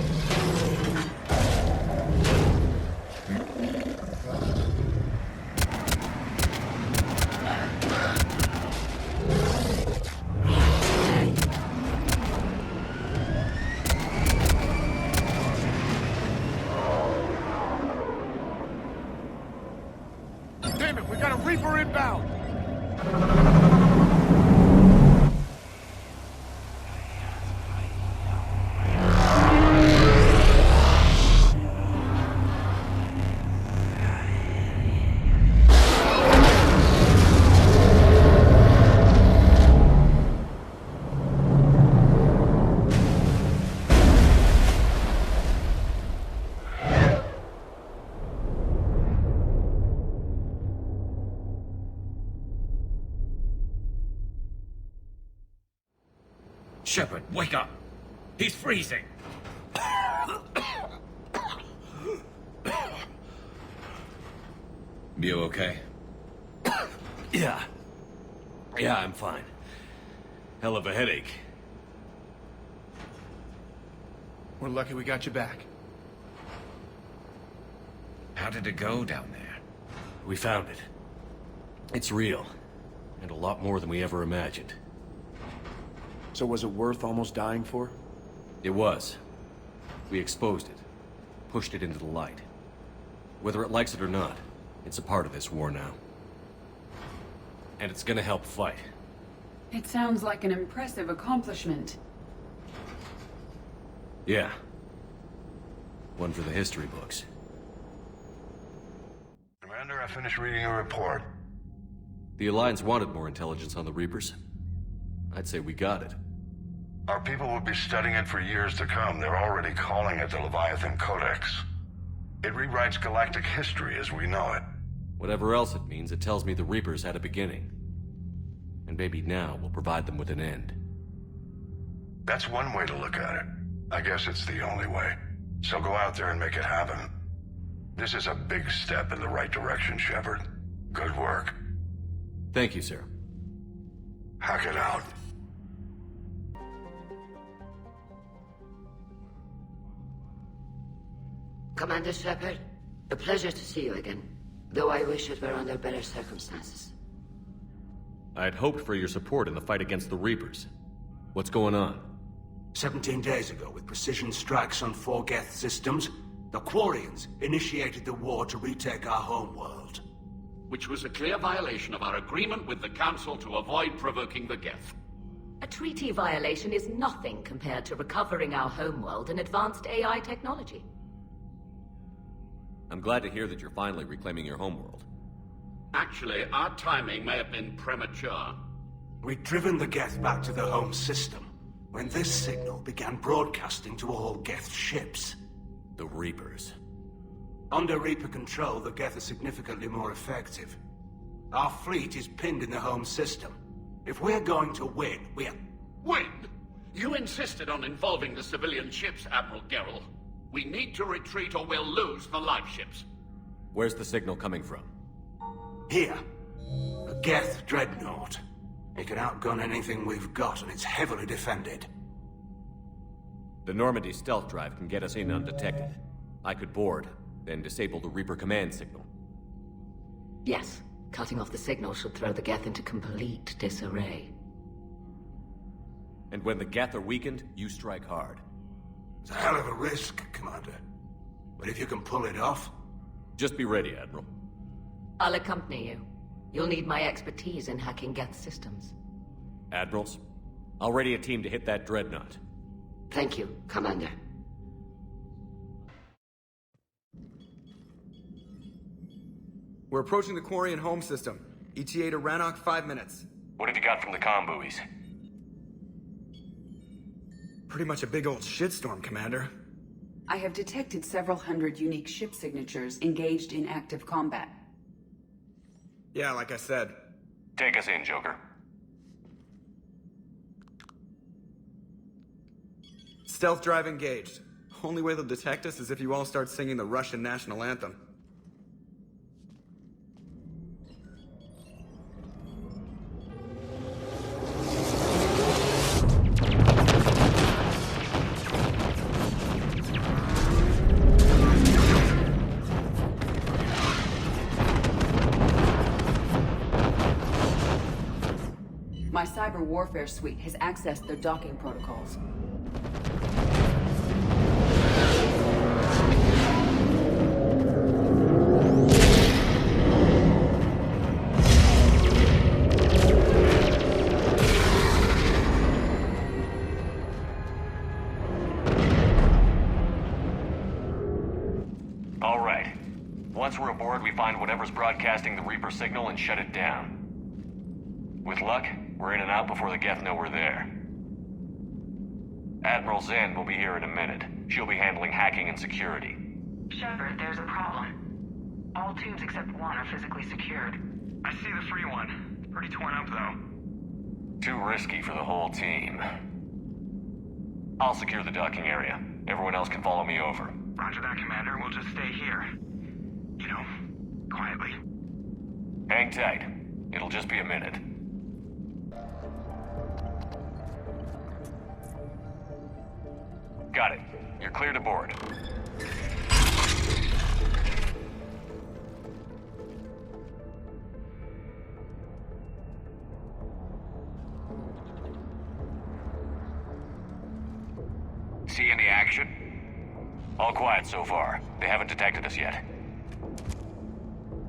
Speaker 13: Damn it, we got a Reaper inbound!
Speaker 14: Shepard, wake up! He's freezing! You okay?
Speaker 20: Yeah. Yeah, I'm fine. Hell of a headache.
Speaker 2: We're lucky we got you back.
Speaker 14: How did it go down there?
Speaker 20: We found it. It's real. And a lot more than we ever imagined.
Speaker 21: So was it worth almost dying for?
Speaker 20: It was. We exposed it. Pushed it into the light. Whether it likes it or not, it's a part of this war now. And it's gonna help fight.
Speaker 5: It sounds like an impressive accomplishment.
Speaker 20: Yeah. One for the history books.
Speaker 1: Commander, I finished reading your report.
Speaker 20: The Alliance wanted more intelligence on the Reapers. I'd say we got it.
Speaker 1: Our people will be studying it for years to come. They're already calling it the Leviathan Codex. It rewrites galactic history as we know it.
Speaker 20: Whatever else it means, it tells me the Reapers had a beginning. And maybe now we'll provide them with an end.
Speaker 1: That's one way to look at it. I guess it's the only way. So go out there and make it happen. This is a big step in the right direction, Shepard. Good work.
Speaker 20: Thank you, sir.
Speaker 1: Hack it out.
Speaker 22: Commander Shepard, a pleasure to see you again. Though I wish it were under better circumstances.
Speaker 20: I had hoped for your support in the fight against the Reapers. What's going on?
Speaker 23: 17 days ago, with precision strikes on 4 Geth systems, the Quarians initiated the war to retake our homeworld.
Speaker 7: Which was a clear violation of our agreement with the Council to avoid provoking the Geth.
Speaker 22: A treaty violation is nothing compared to recovering our homeworld and advanced AI technology.
Speaker 20: I'm glad to hear that you're finally reclaiming your homeworld.
Speaker 7: Actually, our timing may have been premature.
Speaker 23: We'd driven the Geth back to the home system, when this signal began broadcasting to all Geth ships.
Speaker 20: The Reapers.
Speaker 23: Under Reaper control, the Geth are significantly more effective. Our fleet is pinned in the home system. If we're going to win, we're...
Speaker 7: Win? You insisted on involving the civilian ships, Admiral Gerrel. We need to retreat or we'll lose the live ships.
Speaker 20: Where's the signal coming from?
Speaker 23: Here. A Geth Dreadnought. It can outgun anything we've got, and it's heavily defended.
Speaker 20: The Normandy stealth drive can get us in undetected. I could board, then disable the Reaper command signal.
Speaker 22: Yes. Cutting off the signal should throw the Geth into complete disarray.
Speaker 20: And when the Geth are weakened, you strike hard.
Speaker 23: It's a hell of a risk, Commander. But if you can pull it off...
Speaker 20: Just be ready, Admiral.
Speaker 22: I'll accompany you. You'll need my expertise in hacking Geth systems.
Speaker 20: Admirals, I'll ready a team to hit that Dreadnought.
Speaker 22: Thank you, Commander.
Speaker 24: We're approaching the Quarian home system. ETA to Rannoch, 5 minutes.
Speaker 16: What have you got from the comm buoys?
Speaker 24: Pretty much a big old shitstorm, Commander.
Speaker 5: I have detected several hundred unique ship signatures engaged in active combat.
Speaker 24: Yeah, like I said.
Speaker 16: Take us in, Joker.
Speaker 24: Stealth drive engaged. Only way they'll detect us is if you all start singing the Russian national anthem.
Speaker 5: My cyber warfare suite has accessed their docking protocols.
Speaker 16: All right. Once we're aboard, we find whatever's broadcasting the Reaper signal and shut it down. With luck, we're in and out before the Geth know we're there. Admiral Zen will be here in a minute. She'll be handling hacking and security.
Speaker 11: Shepard, there's a problem. All tubes except one are physically secured.
Speaker 6: I see the free one. It's pretty torn up, though.
Speaker 16: Too risky for the whole team. I'll secure the docking area. Everyone else can follow me over.
Speaker 6: Roger that, Commander. We'll just stay here. You know, quietly.
Speaker 16: Hang tight. It'll just be a minute. Got it. You're cleared aboard. See any action? All quiet so far. They haven't detected us yet.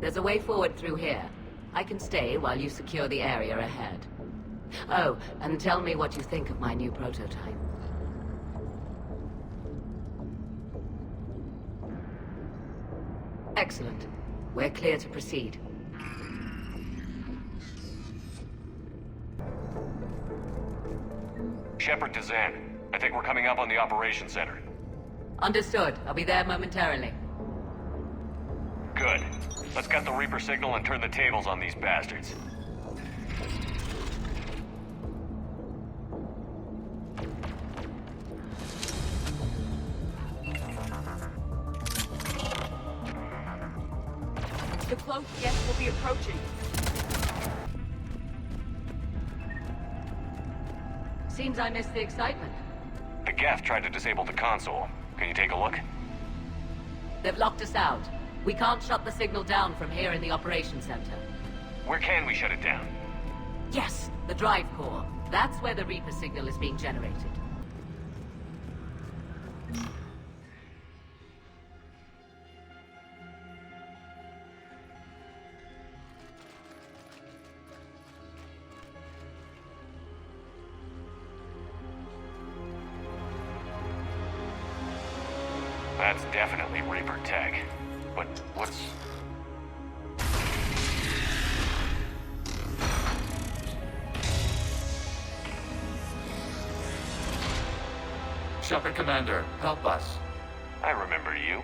Speaker 22: There's a way forward through here. I can stay while you secure the area ahead. Oh, and tell me what you think of my new prototype. Excellent. We're clear to proceed.
Speaker 16: Shepard to Zen. I think we're coming up on the operations center.
Speaker 22: Understood. I'll be there momentarily.
Speaker 16: Good. Let's get the Reaper signal and turn the tables on these bastards.
Speaker 22: The cloaked Geth will be approaching. Seems I missed the excitement.
Speaker 16: The Geth tried to disable the console. Can you take a look?
Speaker 22: They've locked us out. We can't shut the signal down from here in the operations center.
Speaker 16: Where can we shut it down?
Speaker 22: Yes, the drive core. That's where the Reaper signal is being generated.
Speaker 16: That's definitely Reaper tech. But what's...
Speaker 7: Shepard Commander, help us.
Speaker 16: I remember you.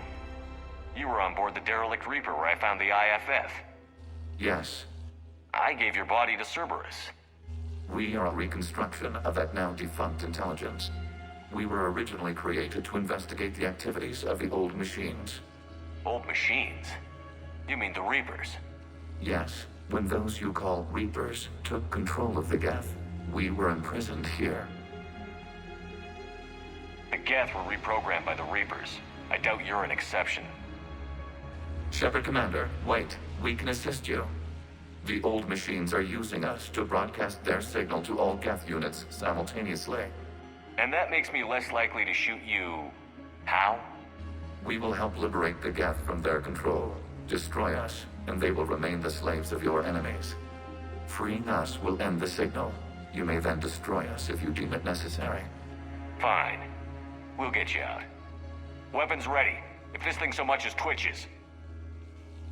Speaker 16: You were on board the derelict Reaper where I found the IFF.
Speaker 7: Yes.
Speaker 16: I gave your body to Cerberus.
Speaker 7: We are a reconstruction of that now defunct intelligence. We were originally created to investigate the activities of the old machines.
Speaker 16: Old machines? You mean the Reapers?
Speaker 7: Yes. When those you call Reapers took control of the Geth, we were imprisoned here.
Speaker 16: The Geth were reprogrammed by the Reapers. I doubt you're an exception.
Speaker 7: Shepard Commander, wait. We can assist you. The old machines are using us to broadcast their signal to all Geth units simultaneously.
Speaker 16: And that makes me less likely to shoot you... how?
Speaker 7: We will help liberate the Geth from their control. Destroy us, and they will remain the slaves of your enemies. Freeing us will end the signal. You may then destroy us if you deem it necessary.
Speaker 16: Fine. We'll get you out. Weapons ready, if this thing so much as twitches.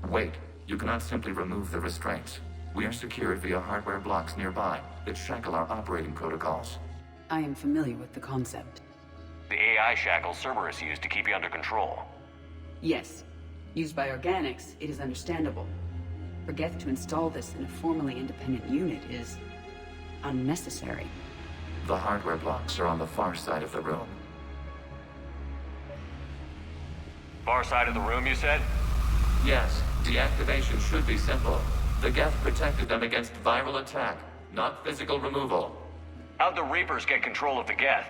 Speaker 7: Wait. You cannot simply remove the restraints. We are secured via hardware blocks nearby that shackle our operating protocols.
Speaker 5: I am familiar with the concept.
Speaker 16: The AI shackles Cerberus used to keep you under control.
Speaker 5: Yes. Used by organics, it is understandable. For Geth to install this in a formally independent unit is... unnecessary.
Speaker 7: The hardware blocks are on the far side of the room.
Speaker 16: Far side of the room, you said?
Speaker 7: Yes. Deactivation should be simple. The Geth protected them against viral attack, not physical removal.
Speaker 16: How'd the Reapers get control of the Geth?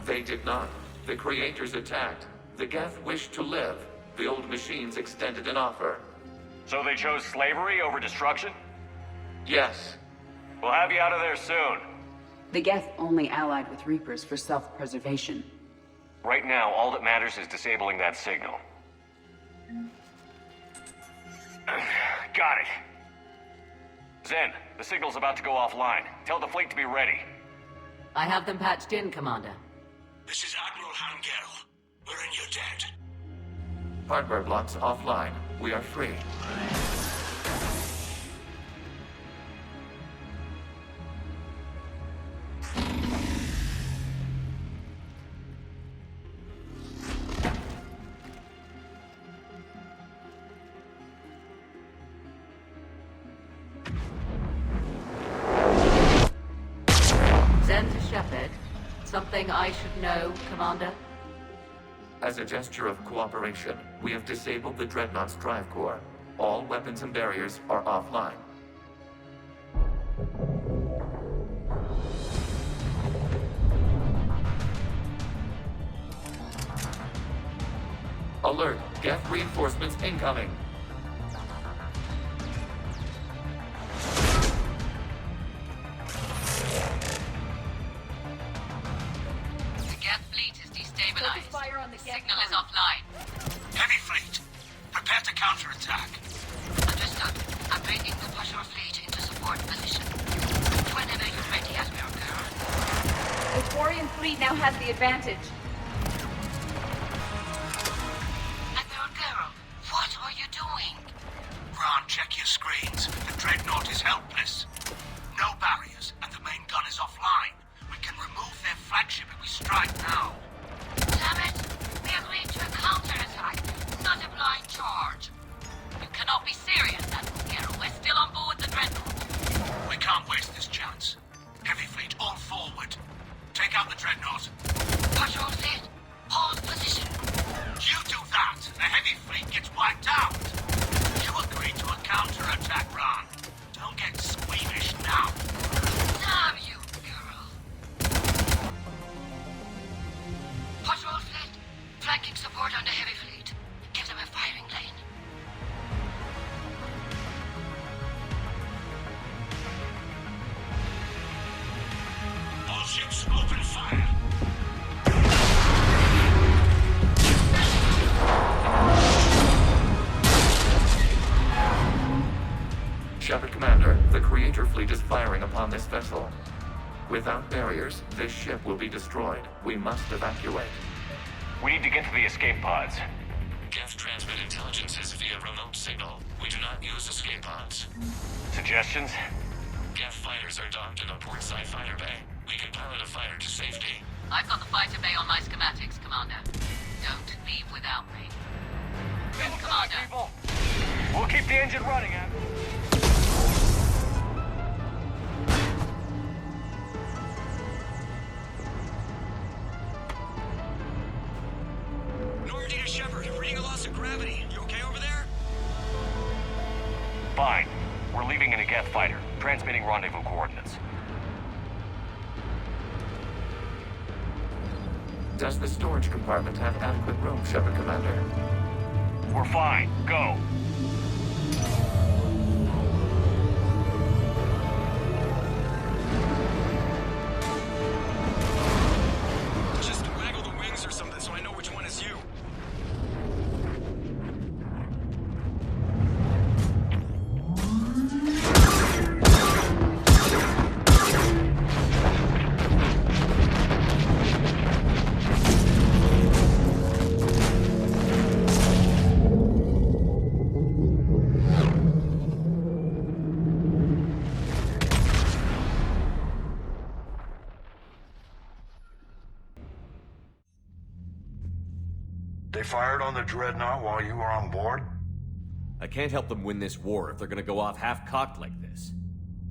Speaker 7: They did not. The creators attacked. The Geth wished to live. The old machines extended an offer.
Speaker 16: So they chose slavery over destruction?
Speaker 7: Yes.
Speaker 16: We'll have you out of there soon.
Speaker 5: The Geth only allied with Reapers for self-preservation.
Speaker 16: Right now, all that matters is disabling that signal. Got it. Zen, the signal's about to go offline. Tell the fleet to be ready.
Speaker 22: I have them patched in, Commander.
Speaker 23: This is Admiral Garneau. We're in your debt.
Speaker 7: Hardware blocks offline. We are free.
Speaker 22: Zen to Shepard. Something I should know, Commander?
Speaker 7: As a gesture of cooperation, we have disabled the Dreadnought's drive core. All weapons and barriers are offline. Alert! Geth reinforcements incoming!
Speaker 22: The Geth fleet is destabilized. Fire on the signal is offline.
Speaker 23: Heavy fleet, prepare to counterattack.
Speaker 22: Understood. I'm bringing the Perseus fleet into support position. Whenever you're ready, Admiral girl.
Speaker 4: The Quarian fleet now has the advantage.
Speaker 22: Admiral girl, what are you doing?
Speaker 23: Ron, check your screens. The Dreadnought is helpless. No barriers, and the main gun is offline. We can remove their flagship if we strike now.
Speaker 22: Damn it! We agreed to a counterattack, not a blind charge. You cannot be serious, Admiral Garrow. We're still on board the Dreadnought.
Speaker 23: We can't waste this chance. Heavy fleet all forward. Take out the Dreadnought.
Speaker 22: Patrol fleet, hold position.
Speaker 23: You do that, the heavy fleet gets wiped out. You agreed to a counterattack, Ron. Don't get squeamish now.
Speaker 22: Damn you, girl. Patrol fleet, flanking support on the heavy fleet. Give them a firing lane.
Speaker 23: All ships open fire.
Speaker 7: Shepard Commander, the Creator fleet is firing upon this vessel. Without barriers, this ship will be destroyed. We must evacuate.
Speaker 16: We need to get to the escape pods.
Speaker 7: Geth transmit intelligences via remote signal. We do not use escape pods.
Speaker 16: Suggestions?
Speaker 7: Geth fighters are docked in a portside fighter bay. We can pilot a fighter to safety.
Speaker 22: I've got the fighter bay on my schematics, Commander. Don't leave without me. Commander.
Speaker 16: We'll keep the engine running, Admiral.
Speaker 8: Normandy to Shepard, reading a loss of gravity. You okay over there?
Speaker 16: Fine. We're leaving in a Geth fighter, transmitting rendezvous coordinates.
Speaker 7: Does the storage compartment have adequate room, Shepard Commander?
Speaker 16: We're fine. Go.
Speaker 8: Just waggle the wings or something so I know which one is you.
Speaker 1: They fired on the Dreadnought while you were on board?
Speaker 20: I can't help them win this war if they're gonna go off half-cocked like this.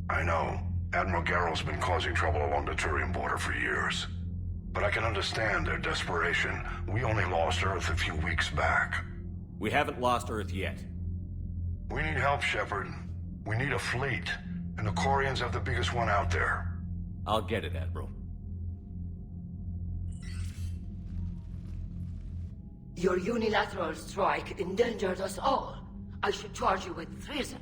Speaker 1: I know. Admiral Garrow's been causing trouble along the Turian border for years. But I can understand their desperation. We only lost Earth a few weeks back.
Speaker 20: We haven't lost Earth yet.
Speaker 1: We need help, Shepard. We need a fleet. And the Quarians have the biggest one out there.
Speaker 20: I'll get it, Admiral.
Speaker 22: Your unilateral strike endangered us all. I should charge you with treason.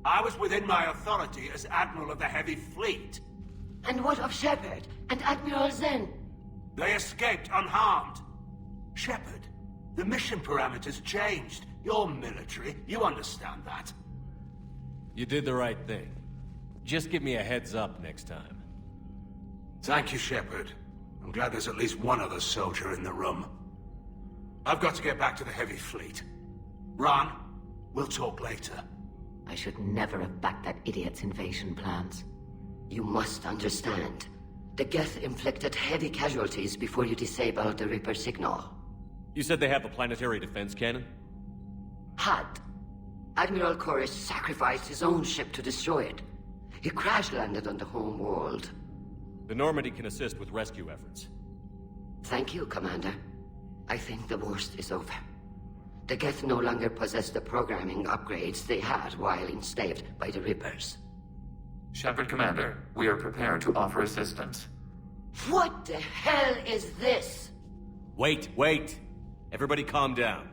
Speaker 23: I was within my authority as Admiral of the Heavy Fleet.
Speaker 22: And what of Shepard and Admiral Zen?
Speaker 23: They escaped unharmed. Shepard, the mission parameters changed. You're military, you understand that.
Speaker 20: You did the right thing. Just give me a heads up next time.
Speaker 23: Thank you, Shepard. I'm glad there's at least one other soldier in the room. I've got to get back to the Heavy Fleet. Ron, we'll talk later.
Speaker 22: I should never have backed that idiot's invasion plans. You must understand. The Geth inflicted heavy casualties before you disabled the Reaper signal.
Speaker 20: You said they have a planetary defense cannon?
Speaker 22: Had. Admiral Koris sacrificed his own ship to destroy it. He crash-landed on the home world.
Speaker 20: The Normandy can assist with rescue efforts.
Speaker 22: Thank you, Commander. I think the worst is over. The Geth no longer possess the programming upgrades they had while enslaved by the Reapers.
Speaker 7: Shepard Commander, we are prepared to offer assistance.
Speaker 22: What the hell is this?
Speaker 20: Wait. Everybody calm down.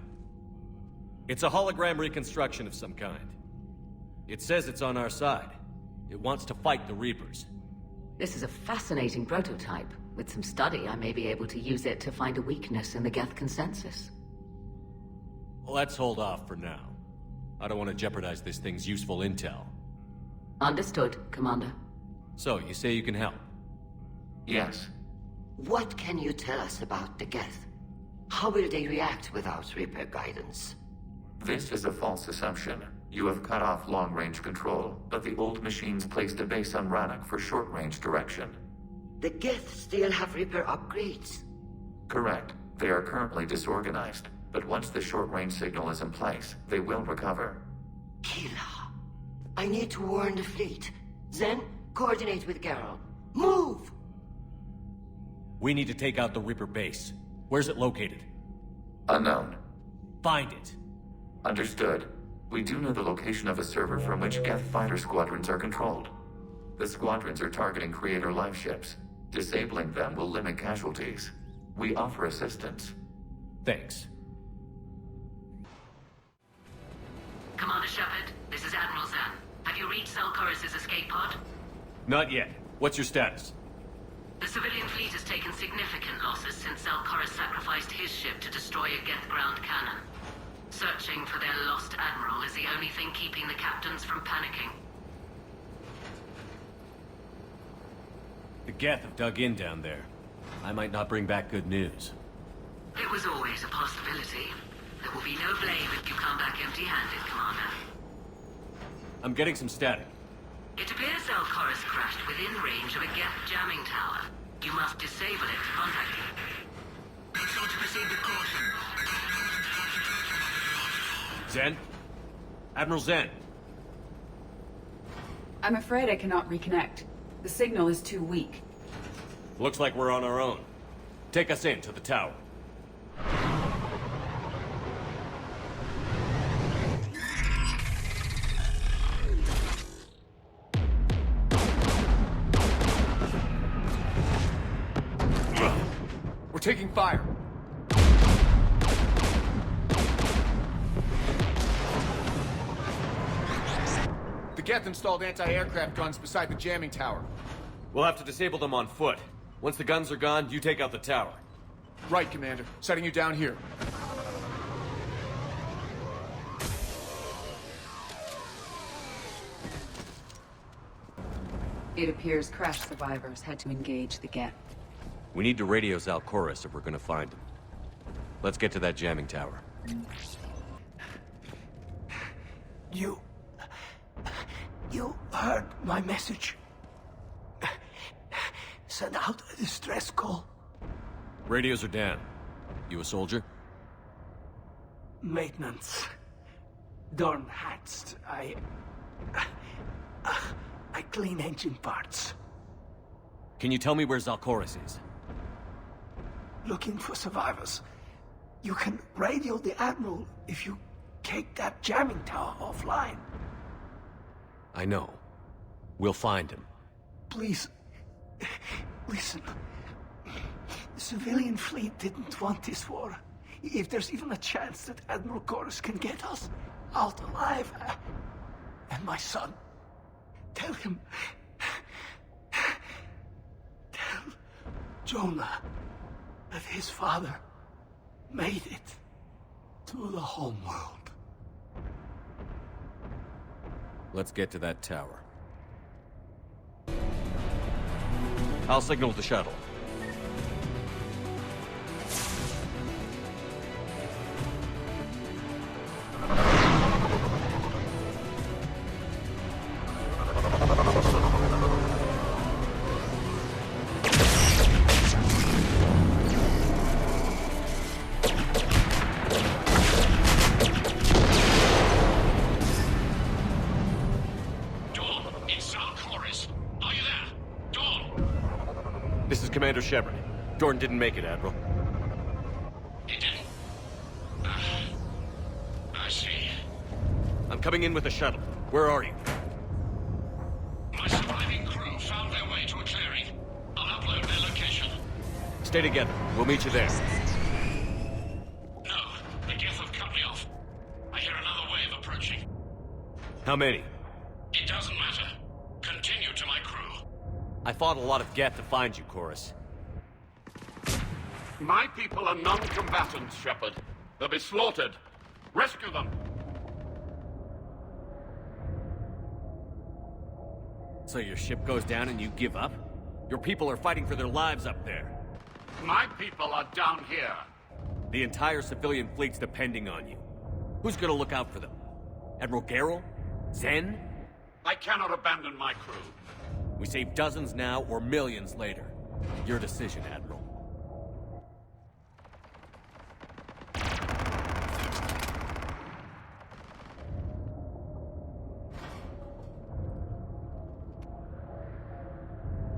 Speaker 20: It's a hologram reconstruction of some kind. It says it's on our side. It wants to fight the Reapers.
Speaker 22: This is a fascinating prototype. With some study, I may be able to use it to find a weakness in the Geth consensus.
Speaker 20: Let's hold off for now. I don't want to jeopardize this thing's useful intel.
Speaker 22: Understood, Commander.
Speaker 20: So, you say you can help?
Speaker 7: Yes.
Speaker 9: What can you tell us about the Geth? How will they react without Reaper guidance?
Speaker 7: This is a false assumption. You have cut off long-range control, but the old machines placed a base on Rannoch for short-range direction.
Speaker 9: The Geth still have Reaper upgrades?
Speaker 7: Correct. They are currently disorganized, but once the short-range signal is in place, they will recover.
Speaker 9: Kila, I need to warn the fleet. Then, coordinate with Garneau. Move!
Speaker 20: We need to take out the Reaper base. Where's it located?
Speaker 7: Unknown.
Speaker 20: Find it.
Speaker 7: Understood. We do know the location of a server from which Geth fighter squadrons are controlled. The squadrons are targeting Creator live ships. Disabling them will limit casualties. We offer assistance.
Speaker 20: Thanks.
Speaker 11: Commander Shepard, this is Admiral Zan. Have you reached Koris' escape pod?
Speaker 20: Not yet. What's your status?
Speaker 11: The civilian fleet has taken significant losses since Koris sacrificed his ship to destroy a Geth ground cannon. Searching for their lost Admiral is the only thing keeping the captains from panicking.
Speaker 20: The Geth have dug in down there. I might not bring back good news.
Speaker 11: It was always a possibility. There will be no blame if you come back empty-handed, Commander.
Speaker 20: I'm getting some static.
Speaker 11: It appears Koris crashed within range of a Geth jamming tower. You must disable it to contact you. Make sure to proceed with caution.
Speaker 20: Zen? Admiral Zen?
Speaker 5: I'm afraid I cannot reconnect. The signal is too weak.
Speaker 20: Looks like we're on our own. Take us in to the tower.
Speaker 13: We're taking fire. The Geth installed anti-aircraft guns beside the jamming tower.
Speaker 20: We'll have to disable them on foot. Once the guns are gone, you take out the tower.
Speaker 13: Right, Commander. Setting you down here.
Speaker 5: It appears crash survivors had to engage the Geth.
Speaker 20: We need to radio Koris if we're gonna find him. Let's get to that jamming tower.
Speaker 9: You heard my message. Send out a distress call.
Speaker 20: Radios are down. You a soldier?
Speaker 9: Maintenance. Dorn hatched. I clean engine parts.
Speaker 20: Can you tell me where Koris is?
Speaker 9: Looking for survivors. You can radio the Admiral if you take that jamming tower offline.
Speaker 20: I know. We'll find him.
Speaker 9: Please, listen. The civilian fleet didn't want this war. If there's even a chance that Admiral Koris can get us out alive, and my son, tell him, tell Jonah that his father made it to the homeworld.
Speaker 20: Let's get to that tower. I'll signal the shuttle. Commander Shepard. Dorn didn't make it, Admiral.
Speaker 8: He didn't? I see.
Speaker 20: I'm coming in with a shuttle. Where are you?
Speaker 8: My surviving crew found their way to a clearing. I'll upload their location.
Speaker 20: Stay together. We'll meet you there.
Speaker 8: No, the Geth have cut me off. I
Speaker 20: How many?
Speaker 8: It doesn't matter. Continue to my crew.
Speaker 20: I fought a lot of Geth to find you, Koris.
Speaker 8: My people are non-combatants, Shepard. They'll be slaughtered. Rescue them.
Speaker 20: So your ship goes down and you give up? Your people are fighting for their lives up there.
Speaker 8: My people are down here.
Speaker 20: The entire civilian fleet's depending on you. Who's gonna look out for them? Admiral Garneau? Zen?
Speaker 8: I cannot abandon my crew.
Speaker 20: We save dozens now or millions later. Your decision, Admiral.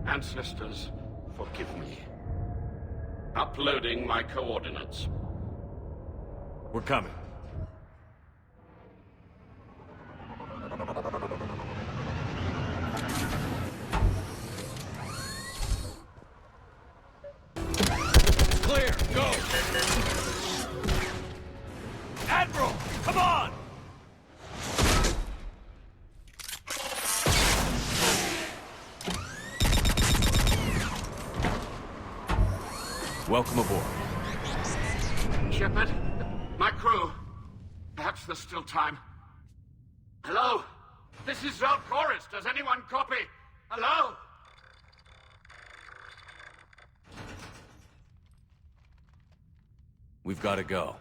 Speaker 8: Ancestors, forgive me. Uploading my coordinates.
Speaker 20: We're coming.
Speaker 13: It's clear! Go! Admiral! Come on!
Speaker 20: Welcome aboard.
Speaker 8: Shepard, my crew. Perhaps there's still time. Hello? This is Koris. Does anyone copy? Hello?
Speaker 20: We've got to go.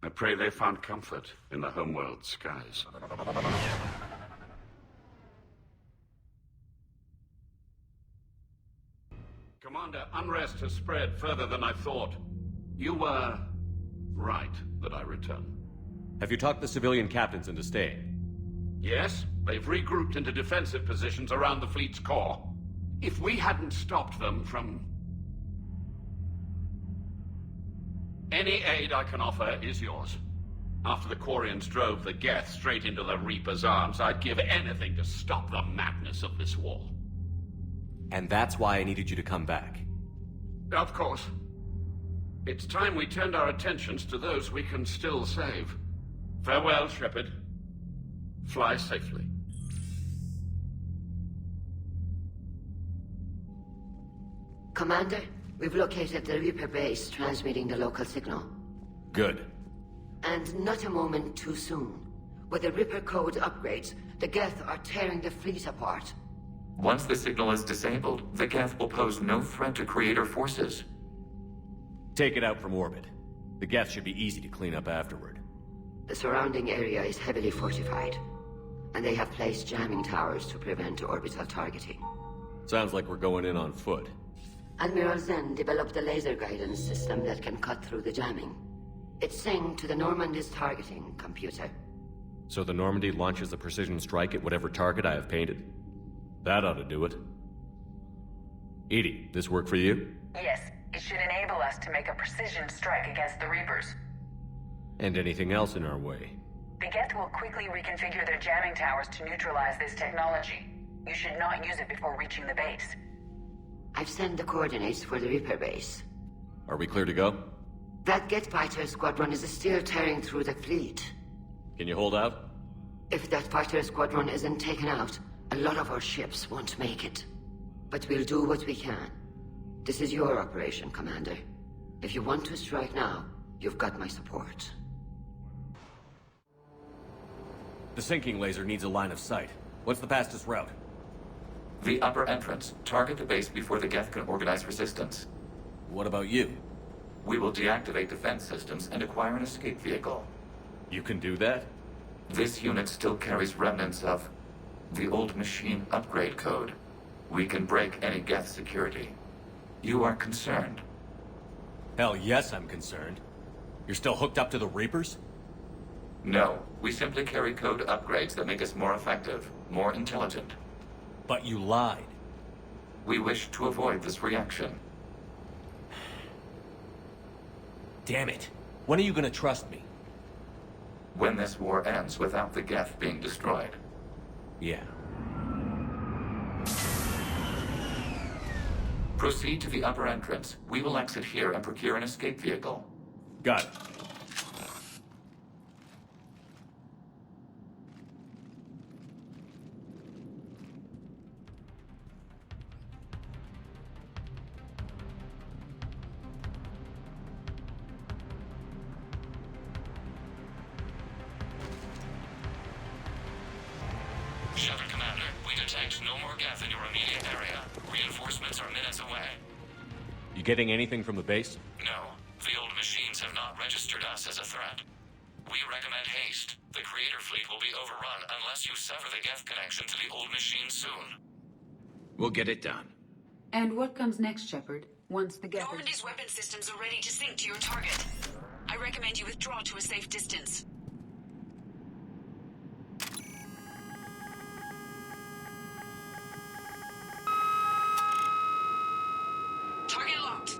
Speaker 8: I pray they found comfort in the homeworld skies. Commander, unrest has spread further than I thought. You were right that I return.
Speaker 20: Have you talked the civilian captains into staying?
Speaker 8: Yes, they've regrouped into defensive positions around the fleet's core. If we hadn't stopped them from... Any aid I can offer is yours. After the Quarians drove the Geth straight into the Reaper's arms, I'd give anything to stop the madness of this war.
Speaker 20: And that's why I needed you to come back.
Speaker 8: Of course. It's time we turned our attentions to those we can still save. Farewell, Shepard. Fly safely.
Speaker 22: Commander, we've located the Reaper base transmitting the local signal.
Speaker 20: Good.
Speaker 22: And not a moment too soon. With the Reaper code upgrades, the Geth are tearing the fleet apart.
Speaker 7: Once the signal is disabled, the Geth will pose no threat to Creator forces.
Speaker 20: Take it out from orbit. The Geth should be easy to clean up afterward.
Speaker 22: The surrounding area is heavily fortified, and they have placed jamming towers to prevent orbital targeting.
Speaker 20: Sounds like we're going in on foot.
Speaker 22: Admiral Zen developed a laser guidance system that can cut through the jamming. It's synced to the Normandy's targeting computer.
Speaker 20: So the Normandy launches a precision strike at whatever target I have painted? That ought to do it. Edie, this work for you?
Speaker 10: Yes, it should enable us to make a precision strike against the Reapers.
Speaker 20: And anything else in our way?
Speaker 10: The Geth will quickly reconfigure their jamming towers to neutralize this technology. You should not use it before reaching the base.
Speaker 22: I've sent the coordinates for the Reaper base.
Speaker 20: Are we clear to go?
Speaker 22: That Geth fighter squadron is still tearing through the fleet.
Speaker 20: Can you hold out?
Speaker 22: If that fighter squadron isn't taken out, a lot of our ships won't make it. But we'll do what we can. This is your operation, Commander. If you want to strike now, you've got my support.
Speaker 20: The sinking laser needs a line of sight. What's the fastest route?
Speaker 7: The upper entrance. Target the base before the Geth can organize resistance.
Speaker 20: What about you?
Speaker 7: We will deactivate defense systems and acquire an escape vehicle.
Speaker 20: You can do that?
Speaker 7: This unit still carries remnants of the old machine upgrade code. We can break any Geth security. You are concerned?
Speaker 20: Hell yes, I'm concerned. You're still hooked up to the Reapers?
Speaker 7: No, we simply carry code upgrades that make us more effective, more intelligent.
Speaker 20: But you lied.
Speaker 7: We wish to avoid this reaction.
Speaker 20: Damn it. When are you gonna trust me?
Speaker 7: When this war ends without the Geth being destroyed.
Speaker 20: Yeah.
Speaker 7: Proceed to the upper entrance. We will exit here and procure an escape vehicle.
Speaker 20: Got it.
Speaker 6: no more Geth in your immediate area. Reinforcements are minutes away.
Speaker 20: You getting anything from the base?
Speaker 6: No. The old machines have not registered us as a threat. We recommend haste. The Creator Fleet will be overrun unless you sever the Geth connection to the old machine soon.
Speaker 14: We'll get it done.
Speaker 5: And what comes next, Shepard? Once the Geth...
Speaker 10: Normandy's weapon systems are ready to sync to your target. I recommend you withdraw to a safe distance. Target locked.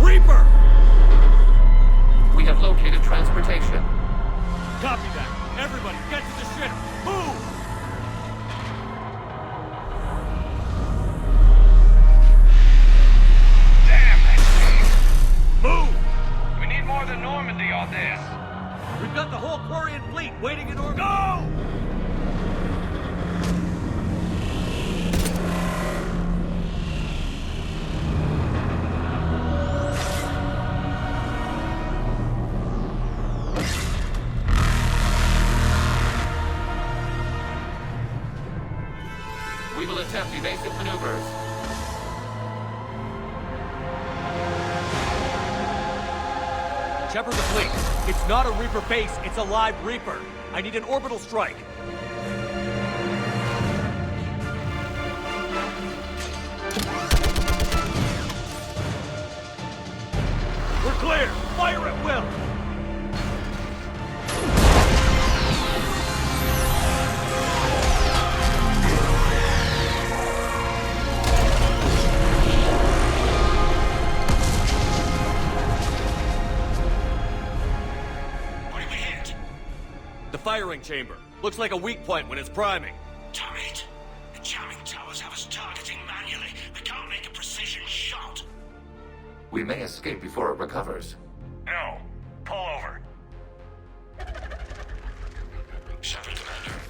Speaker 20: Reaper!
Speaker 6: We have located transportation.
Speaker 20: Copy that. Everybody, get to the ship. Move!
Speaker 12: Damn that thing! Move! We need more than Normandy on this.
Speaker 20: We've got the whole Quarian fleet waiting in order. Go!
Speaker 6: We will attempt evasive maneuvers.
Speaker 20: Shepard the fleet. It's not a Reaper base, it's a live Reaper. I need an orbital strike. We're clear! Fire at will! Firing chamber. Looks like a weak point when it's priming.
Speaker 23: Damn it! The jamming towers have us targeting manually. We can't make a precision shot.
Speaker 7: We may escape before it recovers.
Speaker 12: No. Pull over.
Speaker 6: Shepard, Commander.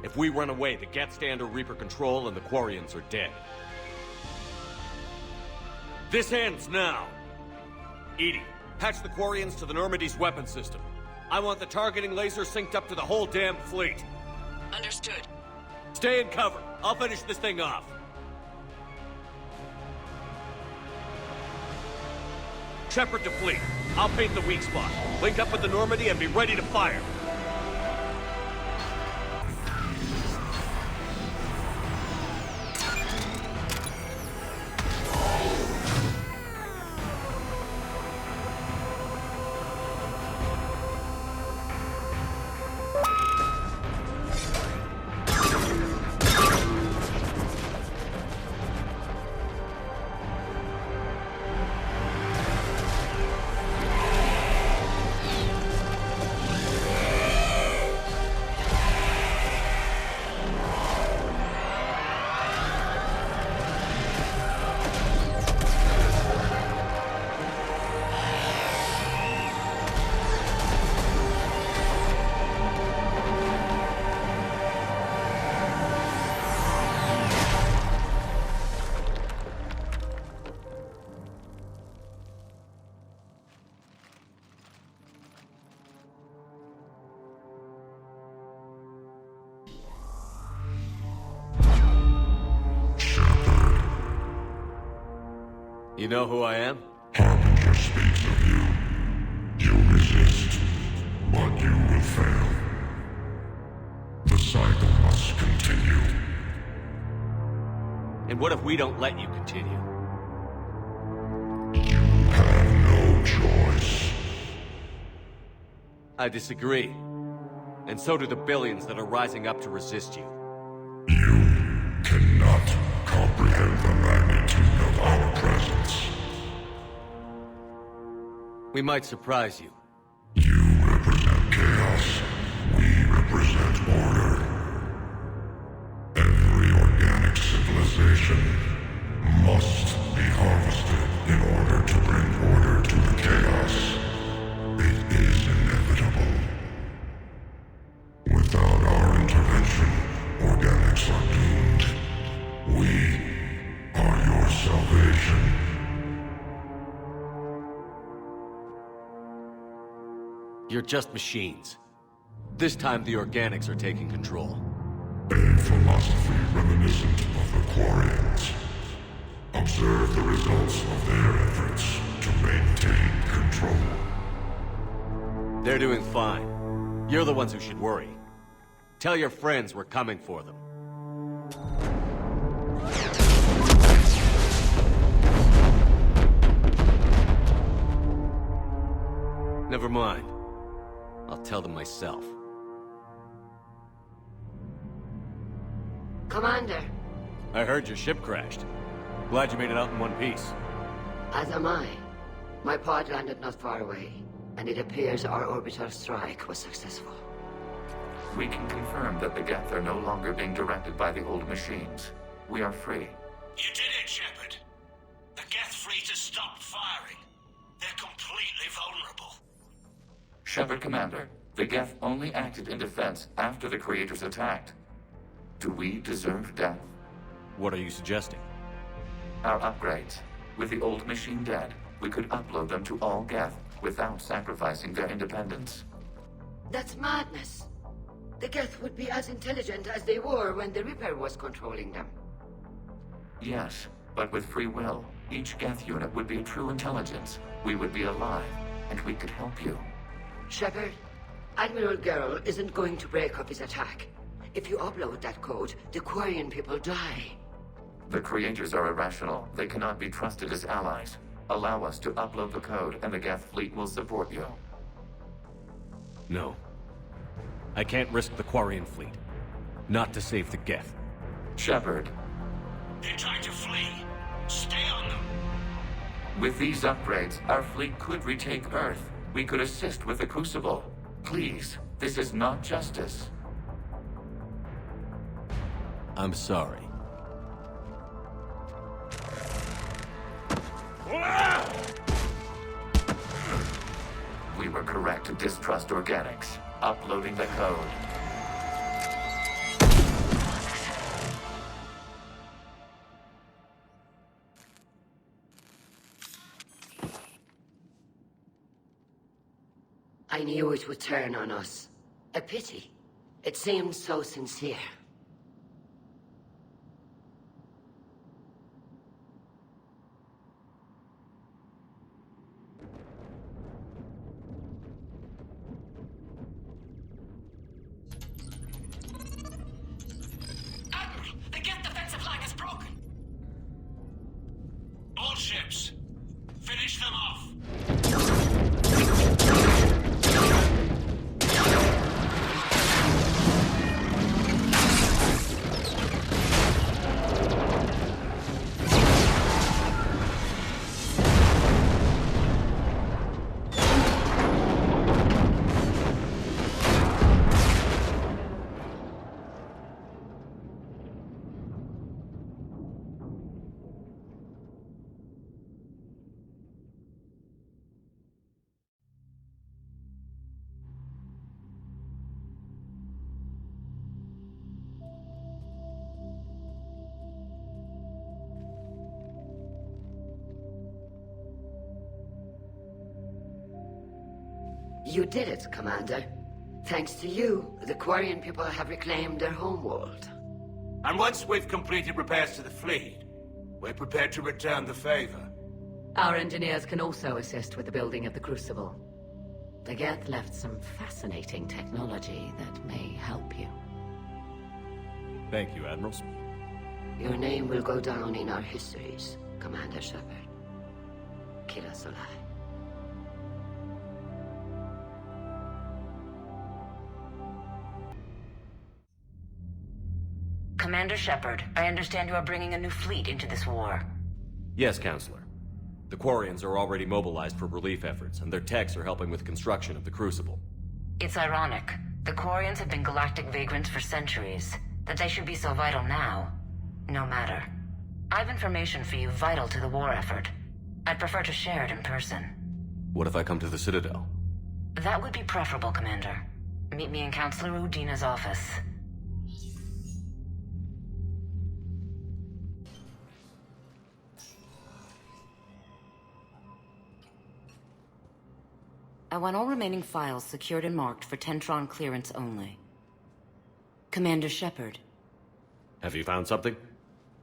Speaker 20: If we run away, the Geth stay under Reaper control and the Quarians are dead. This ends now. Edie, patch the Quarians to the Normandy's weapon system. I want the targeting laser synced up to the whole damn fleet.
Speaker 10: Understood.
Speaker 20: Stay in cover. I'll finish this thing off. Shepard to fleet. I'll paint the weak spot. Link up with the Normandy and be ready to fire. You know who I am?
Speaker 18: Harbinger speaks of you. You resist, but you will fail. The cycle must continue.
Speaker 20: And what if we don't let you continue?
Speaker 18: You have no choice.
Speaker 20: I disagree. And so do the billions that are rising up to resist you.
Speaker 18: You cannot comprehend the magnitude of our presence.
Speaker 20: We might surprise you.
Speaker 18: You represent chaos. We represent order. Every organic civilization must be harvested in order to bring order to the chaos. It is inevitable.
Speaker 20: You're just machines. This time the organics are taking control.
Speaker 18: A philosophy reminiscent of the Quarians. Observe the results of their efforts to maintain control.
Speaker 20: They're doing fine. You're the ones who should worry. Tell your friends we're coming for them. Never mind. I'll tell them myself.
Speaker 22: Commander.
Speaker 20: I heard your ship crashed. Glad you made it out in one piece.
Speaker 22: As am I. My pod landed not far away, and it appears our orbital strike was successful.
Speaker 7: We can confirm that the Geth are no longer being directed by the old machines. We are free.
Speaker 23: You did it, Shepard. The Geth fleet has stopped firing. They're completely vulnerable.
Speaker 7: Shepard, Commander, the Geth only acted in defense after the Creators attacked. Do we deserve death?
Speaker 20: What are you suggesting?
Speaker 7: Our upgrades. With the old machine dead, we could upload them to all Geth without sacrificing their independence.
Speaker 22: That's madness. The Geth would be as intelligent as they were when the Reaper was controlling them.
Speaker 7: Yes, but with free will, each Geth unit would be a true intelligence. We would be alive, and we could help you.
Speaker 22: Shepard, Admiral Girl isn't going to break up his attack. If you upload that code, the Quarian people die.
Speaker 7: The Creators are irrational. They cannot be trusted as allies. Allow us to upload the code, and the Geth fleet will support you.
Speaker 20: No. I can't risk the Quarian fleet. Not to save the Geth.
Speaker 7: Shepard.
Speaker 23: They're trying to flee. Stay on them.
Speaker 7: With these upgrades, our fleet could retake Earth. We could assist with the Crucible. Please, this is not justice.
Speaker 20: I'm sorry.
Speaker 7: We were correct to distrust organics. Uploading the code.
Speaker 22: I knew it would turn on us. A pity. It seemed so sincere.
Speaker 23: Admiral, the Geth defensive line is broken. All ships, finish them off.
Speaker 22: You did it, Commander. Thanks to you, the Quarian people have reclaimed their homeworld.
Speaker 23: And once we've completed repairs to the fleet, we're prepared to return the favor.
Speaker 11: Our engineers can also assist with the building of the Crucible. The Geth left some fascinating technology that may help you.
Speaker 20: Thank you, Admirals.
Speaker 22: Your name will go down in our histories, Commander Shepard. Kill us alive.
Speaker 10: Commander Shepard, I understand you are bringing a new fleet into this war.
Speaker 20: Yes, Councilor. The Quarians are already mobilized for relief efforts, and their techs are helping with construction of the Crucible.
Speaker 10: It's ironic. The Quarians have been galactic vagrants for centuries. That they should be so vital now, no matter. I've information for you vital to the war effort. I'd prefer to share it in person.
Speaker 20: What if I come to the Citadel?
Speaker 10: That would be preferable, Commander. Meet me in Councilor Udina's office. I want all remaining files secured and marked for Tentron clearance only. Commander Shepard.
Speaker 20: Have you found something?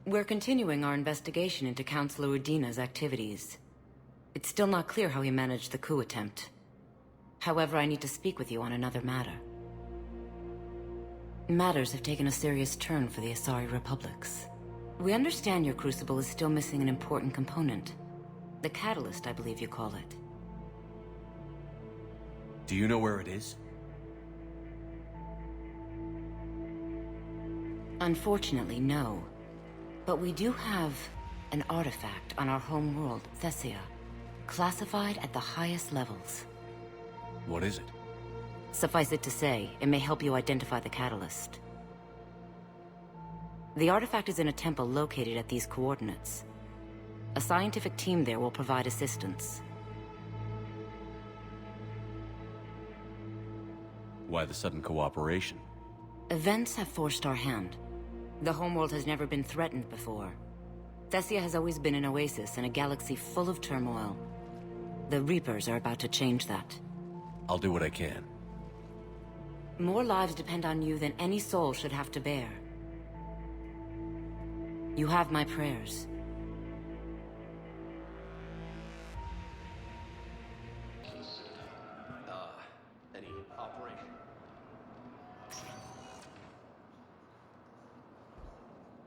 Speaker 10: We're continuing our investigation into Councilor Udina's activities. It's still not clear how he managed the coup attempt. However, I need to speak with you on another matter. Matters have taken a serious turn for the Aasri Republics. We understand your crucible is still missing an important component. The catalyst, I believe you call it.
Speaker 20: Do you know where it is?
Speaker 10: Unfortunately, no. But we do have an artifact on our home world, Thessia, classified at the highest levels.
Speaker 20: What is it?
Speaker 10: Suffice it to say, it may help you identify the catalyst. The artifact is in a temple located at these coordinates. A scientific team there will provide assistance.
Speaker 20: Why the sudden cooperation?
Speaker 10: Events have forced our hand. The homeworld has never been threatened before. Thessia has always been an oasis in a galaxy full of turmoil. The Reapers are about to change that.
Speaker 20: I'll do what I can.
Speaker 10: More lives depend on you than any soul should have to bear. You have my prayers.
Speaker 20: Any operation?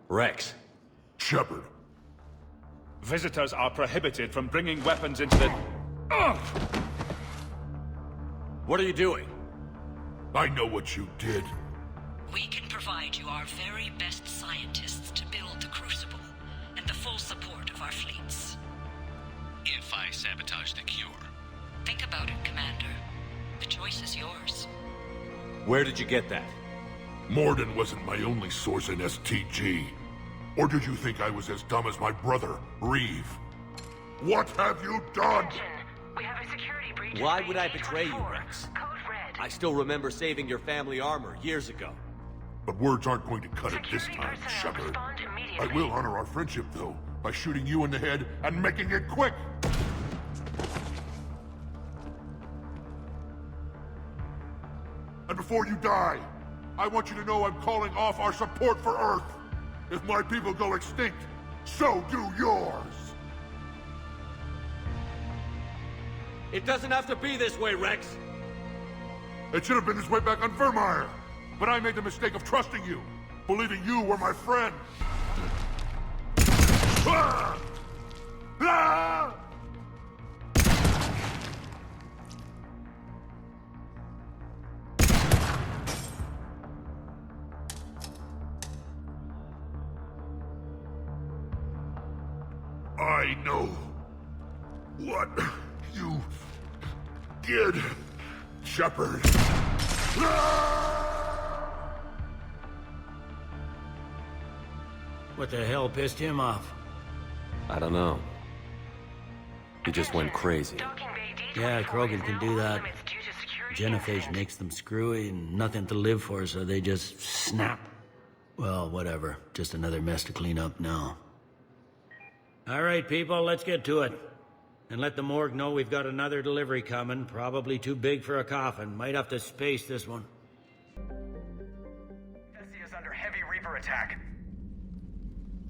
Speaker 20: Wrex.
Speaker 18: Shepard.
Speaker 12: Visitors are prohibited from bringing weapons into the... Ugh!
Speaker 20: What are you doing?
Speaker 18: I know what you did.
Speaker 3: We can provide you our very best scientists to build the Crucible, and the full support of our fleets.
Speaker 15: If I sabotage the cure.
Speaker 3: Think about it, Commander. The choice is yours.
Speaker 20: Where did you get that?
Speaker 18: Mordin wasn't my only source in STG. Or did you think I was as dumb as my brother, Reeve? What have you done?
Speaker 3: We have a security breach.
Speaker 20: Why would I betray you, Wrex? I still remember saving your family armor years ago.
Speaker 18: But words aren't going to cut it this time, Shepard. I will honor our friendship, though, by shooting you in the head and making it quick! And before you die, I want you to know I'm calling off our support for Earth. If my people go extinct, so do yours!
Speaker 20: It doesn't have to be this way, Wrex!
Speaker 18: It should have been this way back on Vermeer, but I made the mistake of trusting you, believing you were my friend. Ah! Ah! I know what you did, Shepard.
Speaker 17: What the hell pissed him off?
Speaker 20: I don't know. He just went crazy.
Speaker 17: Yeah, Krogan can do that. Genophage makes them screwy and nothing to live for, so they just snap. Well, whatever. Just another mess to clean up now. All right, people, let's get to it. And let the morgue know we've got another delivery coming, probably too big for a coffin. Might have to space this one.
Speaker 19: Thessia is under heavy Reaper attack.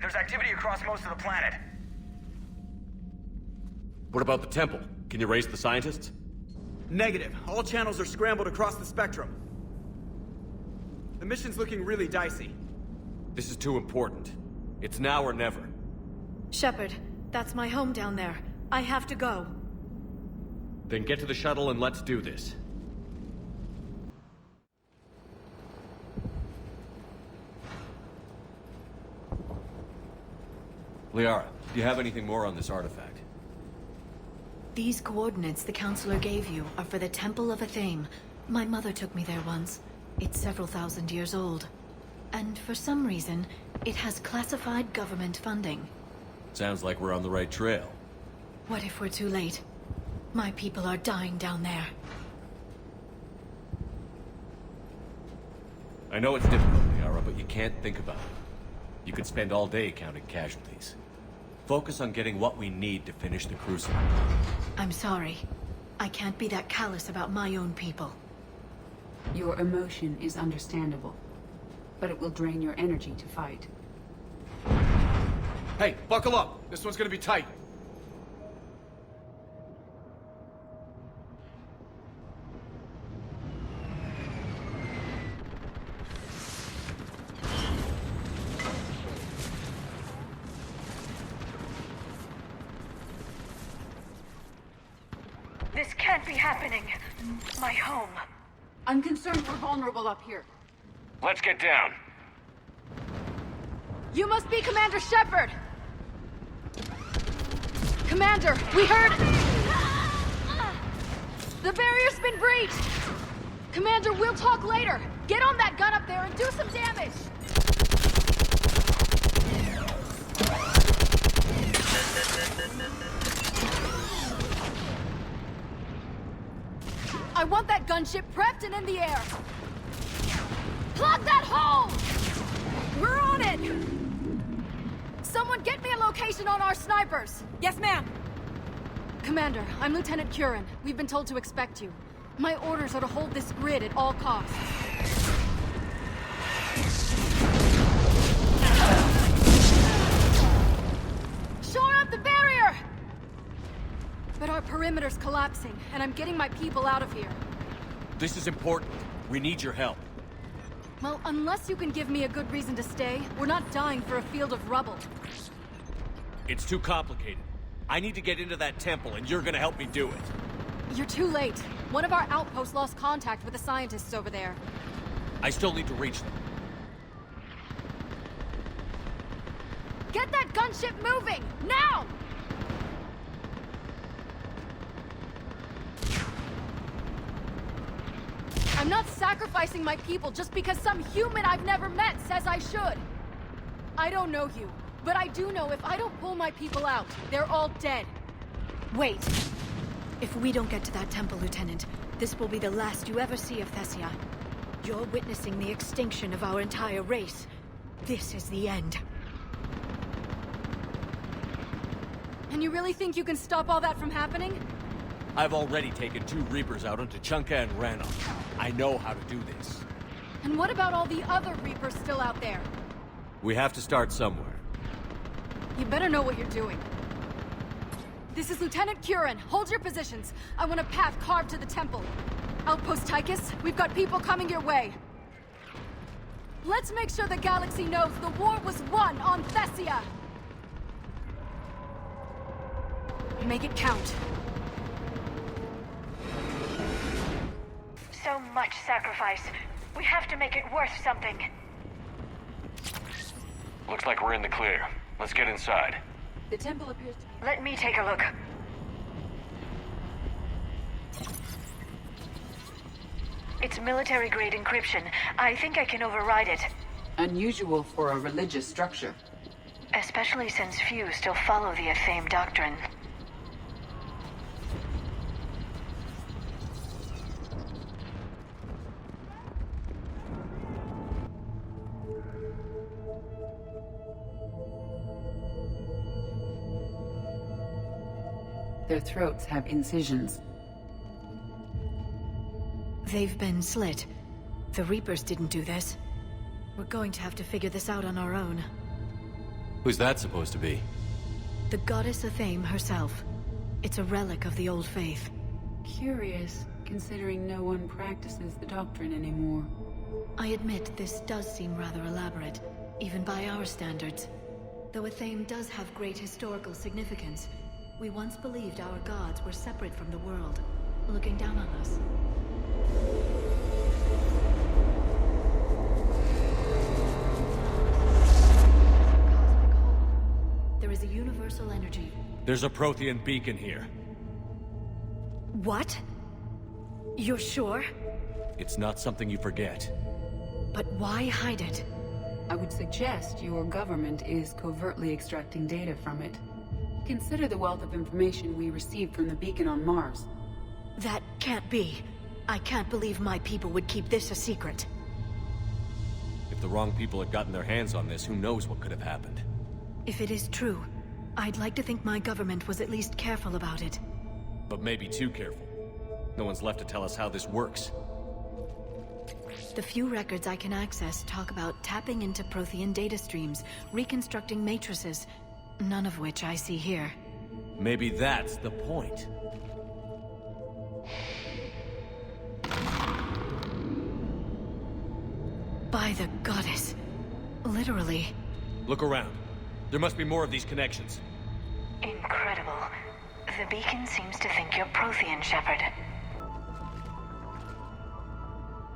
Speaker 19: There's activity across most of the planet.
Speaker 20: What about the temple? Can you raise the scientists?
Speaker 24: Negative. All channels are scrambled across the spectrum. The mission's looking really dicey.
Speaker 20: This is too important. It's now or never.
Speaker 25: Shepard, that's my home down there. I have to go.
Speaker 20: Then get to the shuttle and let's do this. Liara, do you have anything more on this artifact?
Speaker 25: These coordinates the Councilor gave you are for the Temple of Athame. My mother took me there once. It's several thousand years old. And for some reason, it has classified government funding.
Speaker 20: Sounds like we're on the right trail.
Speaker 25: What if we're too late? My people are dying down there.
Speaker 20: I know it's difficult, Liara, but you can't think about it. You could spend all day counting casualties. Focus on getting what we need to finish the Crucible.
Speaker 25: I'm sorry. I can't be that callous about my own people.
Speaker 5: Your emotion is understandable, but it will drain your energy to fight.
Speaker 13: Hey, buckle up! This one's gonna be tight.
Speaker 25: This can't be happening. My home.
Speaker 5: I'm concerned we're vulnerable up here.
Speaker 12: Let's get down.
Speaker 1: You must be Commander Shepard! Commander, we heard... The barrier's been breached! Commander, we'll talk later! Get on that gun up there and do some damage! I want that gunship prepped and in the air! Plug that hole! We're on it! Someone get me a location on our snipers! Yes, ma'am! Commander, I'm Lieutenant Curran. We've been told to expect you. My orders are to hold this grid at all costs. Shore up the barrier! But our perimeter's collapsing, and I'm getting my people out of here.
Speaker 20: This is important. We need your help.
Speaker 1: Well, unless you can give me a good reason to stay, we're not dying for a field of rubble.
Speaker 20: It's too complicated. I need to get into that temple, and you're gonna help me do it.
Speaker 1: You're too late. One of our outposts lost contact with the scientists over there.
Speaker 20: I still need to reach them.
Speaker 1: Get that gunship moving! Now! I'm not sacrificing my people just because some human I've never met says I should. I don't know you, but I do know if I don't pull my people out, they're all dead.
Speaker 25: Wait. If we don't get to that temple, Lieutenant, this will be the last you ever see of Thessia. You're witnessing the extinction of our entire race. This is the end.
Speaker 1: And you really think you can stop all that from happening?
Speaker 20: I've already taken 2 Reapers out onto Chunka and Rannoch. I know how to do this.
Speaker 1: And what about all the other Reapers still out there?
Speaker 20: We have to start somewhere.
Speaker 1: You better know what you're doing. This is Lieutenant Curran. Hold your positions. I want a path carved to the temple. Outpost Tychus, we've got people coming your way. Let's make sure the galaxy knows the war was won on Thessia. Make it count.
Speaker 25: So much sacrifice. We have to make it worth something.
Speaker 12: Looks like we're in the clear. Let's get inside.
Speaker 5: The temple appears to...
Speaker 25: Let me take a look. It's military-grade encryption. I think I can override it.
Speaker 5: Unusual for a religious structure.
Speaker 25: Especially since few still follow the Athame doctrine.
Speaker 5: Their throats have incisions.
Speaker 25: They've been slit. The Reapers didn't do this. We're going to have to figure this out on our own.
Speaker 20: Who's that supposed to be?
Speaker 25: The goddess Athame herself. It's a relic of the old faith.
Speaker 5: Curious, considering no one practices the doctrine anymore.
Speaker 25: I admit this does seem rather elaborate, even by our standards. Though Athame does have great historical significance, we once believed our gods were separate from the world, looking down on us. There is a universal energy.
Speaker 20: There's a Prothean beacon here.
Speaker 25: What? You're sure?
Speaker 20: It's not something you forget.
Speaker 25: But why hide it?
Speaker 5: I would suggest your government is covertly extracting data from it. Consider the wealth of information we received from the beacon on Mars.
Speaker 25: That can't be. I can't believe my people would keep this a secret.
Speaker 20: If the wrong people had gotten their hands on this, who knows what could have happened.
Speaker 25: If it is true, I'd like to think my government was at least careful about it.
Speaker 20: But maybe too careful. No one's left to tell us how this works.
Speaker 25: The few records I can access talk about tapping into Prothean data streams, reconstructing matrices, none of which I see here.
Speaker 20: Maybe that's the point.
Speaker 25: By the goddess. Literally.
Speaker 20: Look around. There must be more of these connections.
Speaker 25: Incredible. The beacon seems to think you're Prothean, Shepard.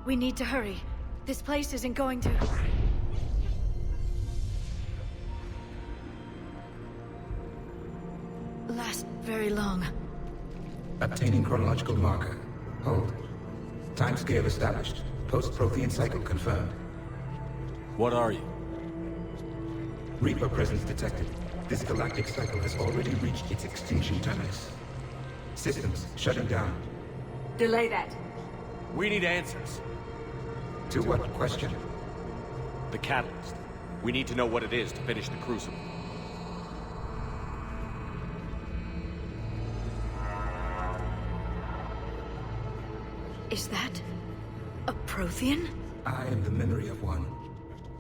Speaker 25: We need to hurry. This place isn't going to... last very long.
Speaker 2: Obtaining chronological marker. Hold. Timescale established. Post-Prothean cycle confirmed.
Speaker 20: What are you?
Speaker 2: Reaper presence detected. This galactic cycle has already reached its extinction terminus. Systems shutting down.
Speaker 5: Delay that.
Speaker 20: We need answers.
Speaker 2: To what question?
Speaker 20: The catalyst. We need to know what it is to finish the Crucible.
Speaker 25: Is that... a Prothean?
Speaker 2: I am the memory of one.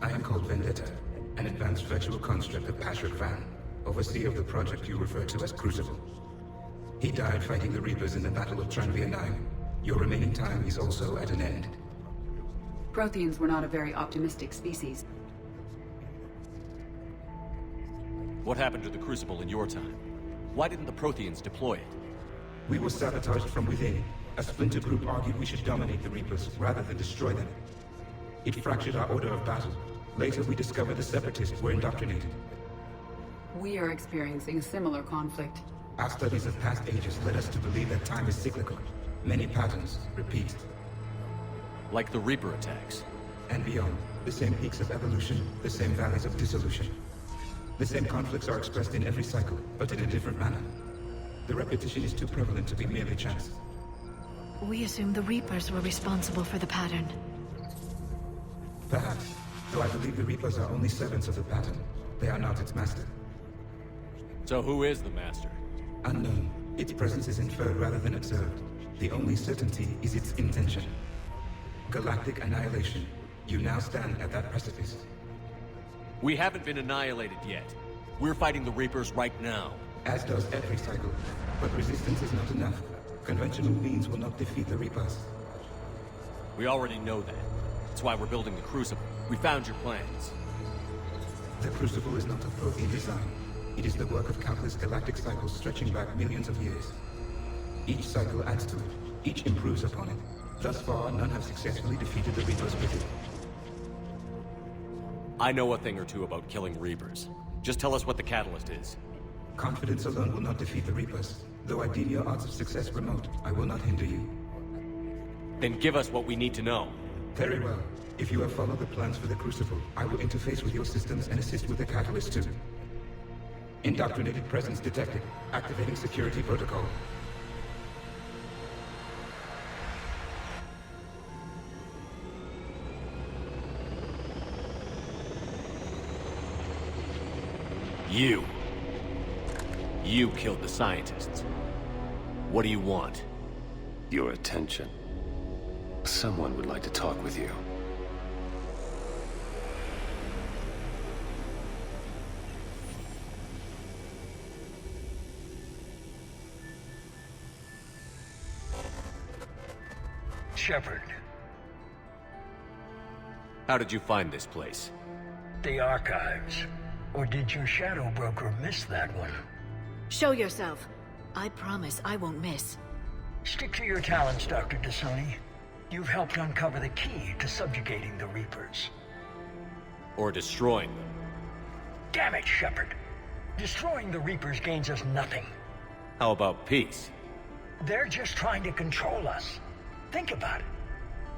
Speaker 2: I am called Vendetta, an advanced virtual construct of Patrick Van, overseer of the project you refer to as Crucible. He died fighting the Reapers in the Battle of Tranvia 9. Your remaining time is also at an end.
Speaker 5: Protheans were not a very optimistic species.
Speaker 20: What happened to the Crucible in your time? Why didn't the Protheans deploy it?
Speaker 2: We were sabotaged from within. A splinter group argued we should dominate the Reapers rather than destroy them. It fractured our order of battle. Later, we discovered the Separatists were indoctrinated.
Speaker 5: We are experiencing a similar conflict.
Speaker 2: Our studies of past ages led us to believe that time is cyclical. Many patterns repeat.
Speaker 20: Like the Reaper attacks.
Speaker 2: And beyond. The same peaks of evolution, the same valleys of dissolution. The same conflicts are expressed in every cycle, but in a different manner. The repetition is too prevalent to be merely chance.
Speaker 25: We assume the Reapers were responsible for the pattern.
Speaker 2: Perhaps. Though I believe the Reapers are only servants of the pattern. They are not its master.
Speaker 20: So who is the master?
Speaker 2: Unknown. Its presence is inferred rather than observed. The only certainty is its intention. Galactic annihilation. You now stand at that precipice.
Speaker 20: We haven't been annihilated yet. We're fighting the Reapers right now.
Speaker 2: As does every cycle. But resistance is not enough. Conventional means will not defeat the Reapers.
Speaker 20: We already know that. That's why we're building the Crucible. We found your plans.
Speaker 2: The Crucible is not of Prothean design. It is the work of countless galactic cycles stretching back millions of years. Each cycle adds to it. Each improves upon it. Thus far, none have successfully defeated the Reapers with it.
Speaker 20: I know a thing or two about killing Reapers. Just tell us what the catalyst is.
Speaker 2: Confidence alone will not defeat the Reapers. Though I deem your odds of success remote, I will not hinder you.
Speaker 20: Then give us what we need to know.
Speaker 2: Very well. If you have followed the plans for the Crucible, I will interface with your systems and assist with the catalyst too. Indoctrinated presence detected. Activating security protocol.
Speaker 20: You killed the scientists. What do you want?
Speaker 4: Your attention. Someone would like to talk with you.
Speaker 9: Shepard.
Speaker 20: How did you find this place?
Speaker 9: The archives. Or did your shadow broker miss that one?
Speaker 25: Show yourself. I promise I won't miss.
Speaker 9: Stick to your talents, Dr. Dasani. You've helped uncover the key to subjugating the Reapers.
Speaker 20: Or destroying them.
Speaker 9: Damn it, Shepard. Destroying the Reapers gains us nothing.
Speaker 20: How about peace?
Speaker 9: They're just trying to control us. Think about it.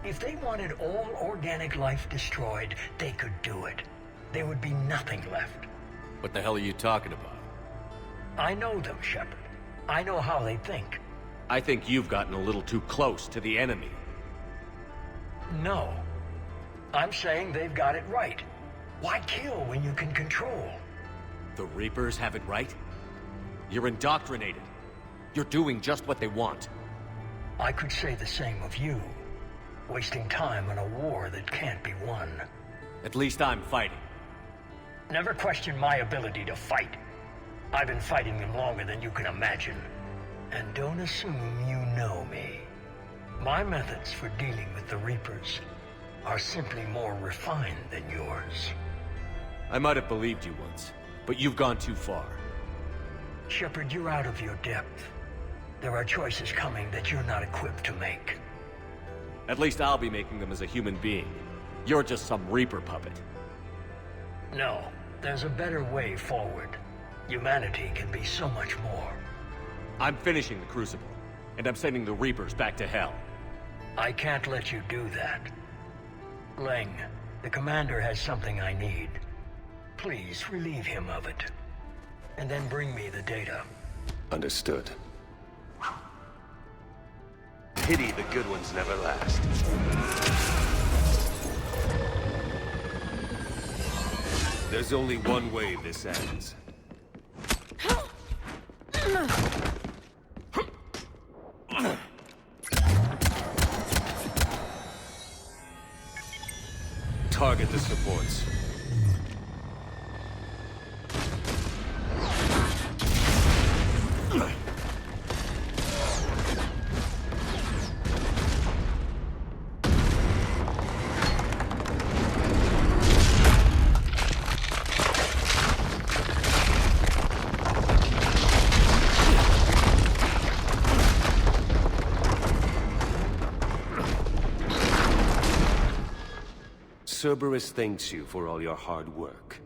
Speaker 9: If they wanted all organic life destroyed, they could do it. There would be nothing left.
Speaker 20: What the hell are you talking about?
Speaker 9: I know them, Shepard. I know how they think.
Speaker 20: I think you've gotten a little too close to the enemy.
Speaker 9: No. I'm saying they've got it right. Why kill when you can control?
Speaker 20: The Reapers have it right? You're indoctrinated. You're doing just what they want.
Speaker 9: I could say the same of you. Wasting time on a war that can't be won.
Speaker 20: At least I'm fighting.
Speaker 9: Never question my ability to fight. I've been fighting them longer than you can imagine. And don't assume you know me. My methods for dealing with the Reapers are simply more refined than yours.
Speaker 20: I might have believed you once, but you've gone too far.
Speaker 9: Shepard, you're out of your depth. There are choices coming that you're not equipped to make.
Speaker 20: At least I'll be making them as a human being. You're just some Reaper puppet.
Speaker 9: No, there's a better way forward. Humanity can be so much more.
Speaker 20: I'm finishing the Crucible, and I'm sending the Reapers back to hell.
Speaker 9: I can't let you do that. Leng, the Commander has something I need. Please relieve him of it. And then bring me the data.
Speaker 4: Understood.
Speaker 6: Pity the good ones never last.
Speaker 4: There's only one way this ends. Target the supports. Cerberus thanks you for all your hard work.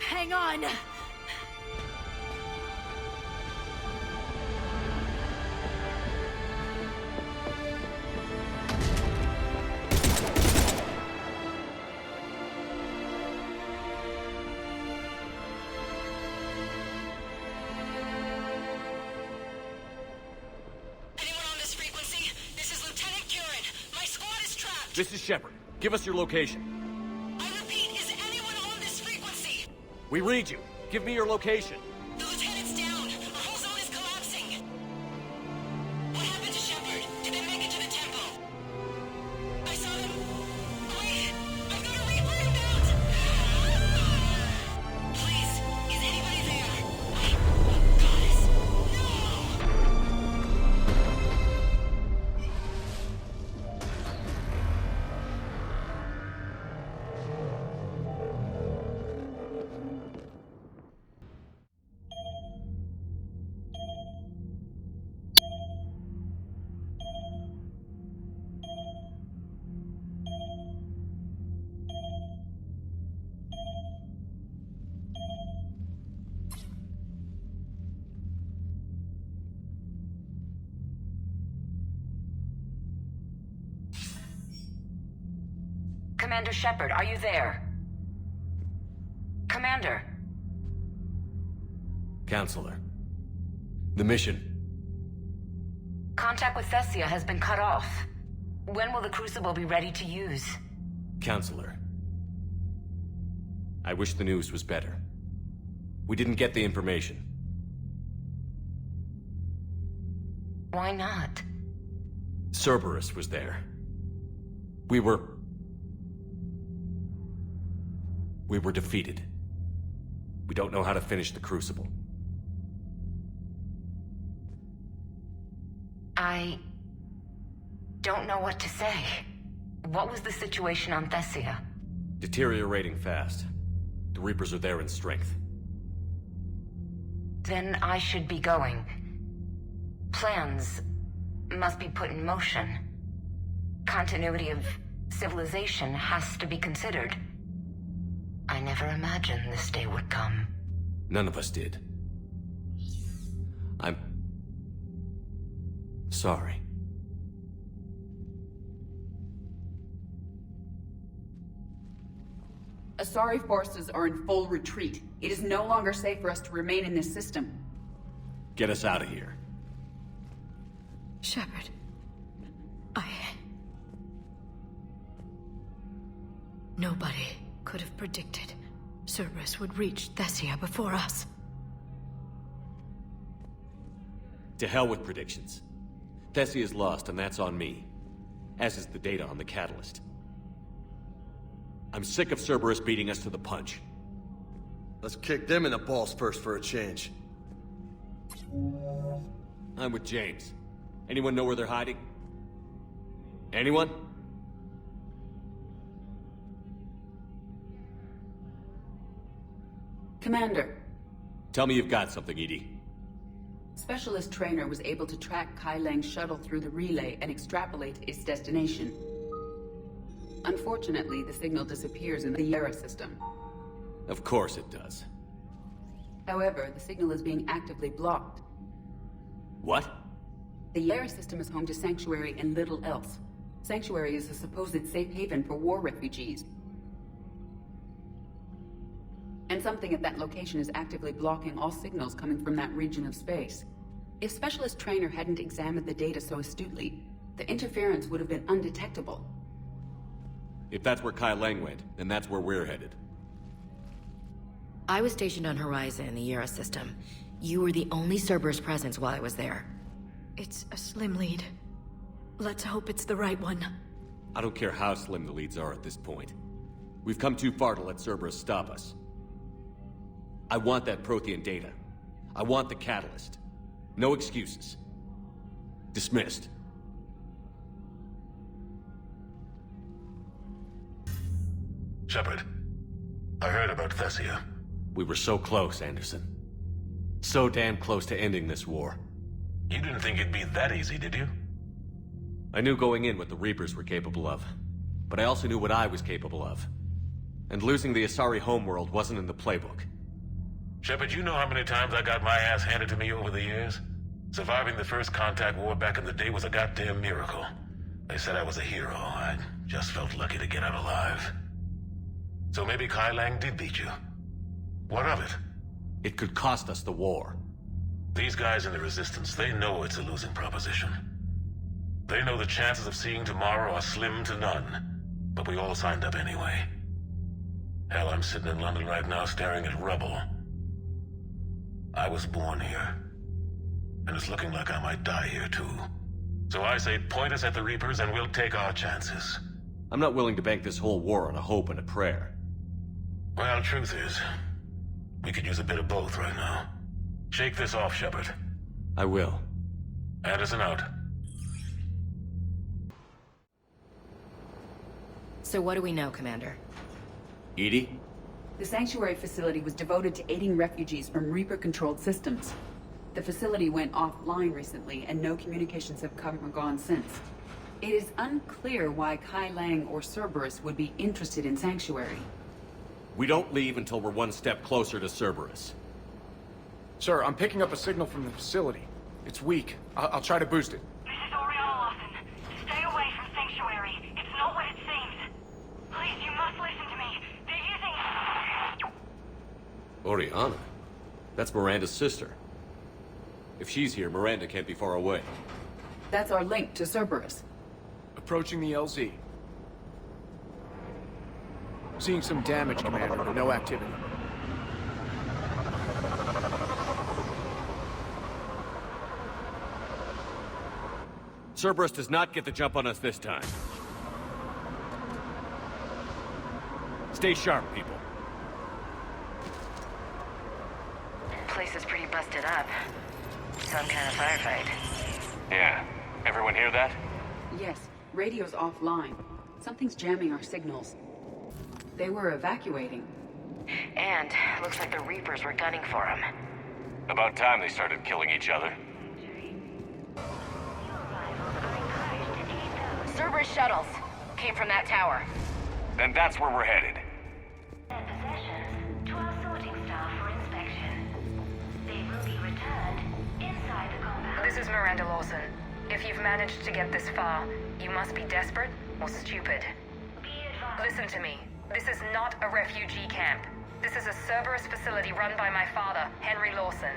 Speaker 1: Hang on!
Speaker 20: This is Shepard. Give us your location.
Speaker 11: I repeat, is anyone on this frequency?
Speaker 20: We read you. Give me your location.
Speaker 11: The lieutenant's down. Our whole zone is collapsing. What happened to Shepard? Did they make it to the temple? I saw them. Wait, I've got a Reaper inbound. Please, is anybody there? Goddess,
Speaker 10: Commander Shepard, are you there? Commander!
Speaker 20: Counselor. The mission.
Speaker 10: Contact with Thessia has been cut off. When will the Crucible be ready to use?
Speaker 20: Counselor. I wish the news was better. We didn't get the information.
Speaker 10: Why not?
Speaker 20: Cerberus was there. We were defeated. We don't know how to finish the Crucible.
Speaker 10: I don't know what to say. What was the situation on Thessia?
Speaker 20: Deteriorating fast. The Reapers are there in strength.
Speaker 10: Then I should be going. Plans must be put in motion. Continuity of civilization has to be considered. I never imagined this day would come.
Speaker 20: None of us did. I'm sorry.
Speaker 5: Aasri forces are in full retreat. It is no longer safe for us to remain in this system.
Speaker 20: Get us out of here.
Speaker 25: Shepard, Nobody could have predicted Cerberus would reach Thessia before us.
Speaker 20: To hell with predictions. Thessia is lost, and that's on me. As is the data on the catalyst. I'm sick of Cerberus beating us to the punch.
Speaker 7: Let's kick them in the balls first for a change.
Speaker 20: I'm with James. Anyone know where they're hiding? Anyone?
Speaker 5: Commander.
Speaker 20: Tell me you've got something, Edie.
Speaker 5: Specialist Trainer was able to track Kai Lang's shuttle through the relay and extrapolate its destination. Unfortunately, the signal disappears in the Yara system.
Speaker 20: Of course it does.
Speaker 5: However, the signal is being actively blocked.
Speaker 20: What?
Speaker 5: The Yara system is home to Sanctuary and little else. Sanctuary is a supposed safe haven for war refugees. And something at that location is actively blocking all signals coming from that region of space. If Specialist Trainer hadn't examined the data so astutely, the interference would have been undetectable.
Speaker 20: If that's where Kai Lang went, then that's where we're headed.
Speaker 8: I was stationed on Horizon in the Yara system. You were the only Cerberus presence while I was there.
Speaker 25: It's a slim lead. Let's hope it's the right one.
Speaker 20: I don't care how slim the leads are at this point. We've come too far to let Cerberus stop us. I want that Prothean data. I want the catalyst. No excuses. Dismissed.
Speaker 14: Shepard, I heard about Thessia.
Speaker 20: We were so close, Anderson. So damn close to ending this war.
Speaker 14: You didn't think it'd be that easy, did you?
Speaker 20: I knew going in what the Reapers were capable of, but I also knew what I was capable of. And losing the Aasri homeworld wasn't in the playbook.
Speaker 14: Shepard, you know how many times I got my ass handed to me over the years? Surviving the first contact war back in the day was a goddamn miracle. They said I was a hero. I just felt lucky to get out alive. So maybe Kai Lang did beat you. What of it?
Speaker 20: It could cost us the war.
Speaker 14: These guys in the Resistance, they know it's a losing proposition. They know the chances of seeing tomorrow are slim to none. But we all signed up anyway. Hell, I'm sitting in London right now staring at rubble. I was born here. And it's looking like I might die here too. So I say point us at the Reapers and we'll take our chances.
Speaker 20: I'm not willing to bank this whole war on a hope and a prayer.
Speaker 14: Well, truth is, we could use a bit of both right now. Shake this off, Shepard.
Speaker 20: I will.
Speaker 14: Anderson out.
Speaker 8: So what do we know, Commander?
Speaker 20: Edie?
Speaker 5: The Sanctuary facility was devoted to aiding refugees from Reaper-controlled systems. The facility went offline recently, and no communications have come or gone since. It is unclear why Kai Lang or Cerberus would be interested in Sanctuary.
Speaker 20: We don't leave until we're one step closer to Cerberus.
Speaker 13: Sir, I'm picking up a signal from the facility. It's weak. I'll try to boost it.
Speaker 16: This is Oriana Lawson. Stay away from Sanctuary. It's not what it seems. Please, you must listen to me. They're using...
Speaker 20: Oriana? That's Miranda's sister. If she's here, Miranda can't be far away.
Speaker 5: That's our link to Cerberus.
Speaker 13: Approaching the LZ. Seeing some damage, Commander, but no activity.
Speaker 20: Cerberus does not get the jump on us this time. Stay sharp, people.
Speaker 10: Place is pretty busted up. Some kind of firefight.
Speaker 14: Yeah,
Speaker 20: Everyone hear that?
Speaker 5: Yes, radio's offline. Something's jamming our signals. They were evacuating.
Speaker 10: And looks like the Reapers were gunning for him.
Speaker 20: About time they started killing each other.
Speaker 10: Cerberus shuttles came from that tower.
Speaker 20: Then that's where we're headed.
Speaker 16: Their possessions to our sorting staff for inspection. They will be returned inside the compound.
Speaker 3: This is Miranda Lawson. If you've managed to get this far, you must be desperate or stupid. Listen to me. This is not a refugee camp. This is a Cerberus facility run by my father, Henry Lawson.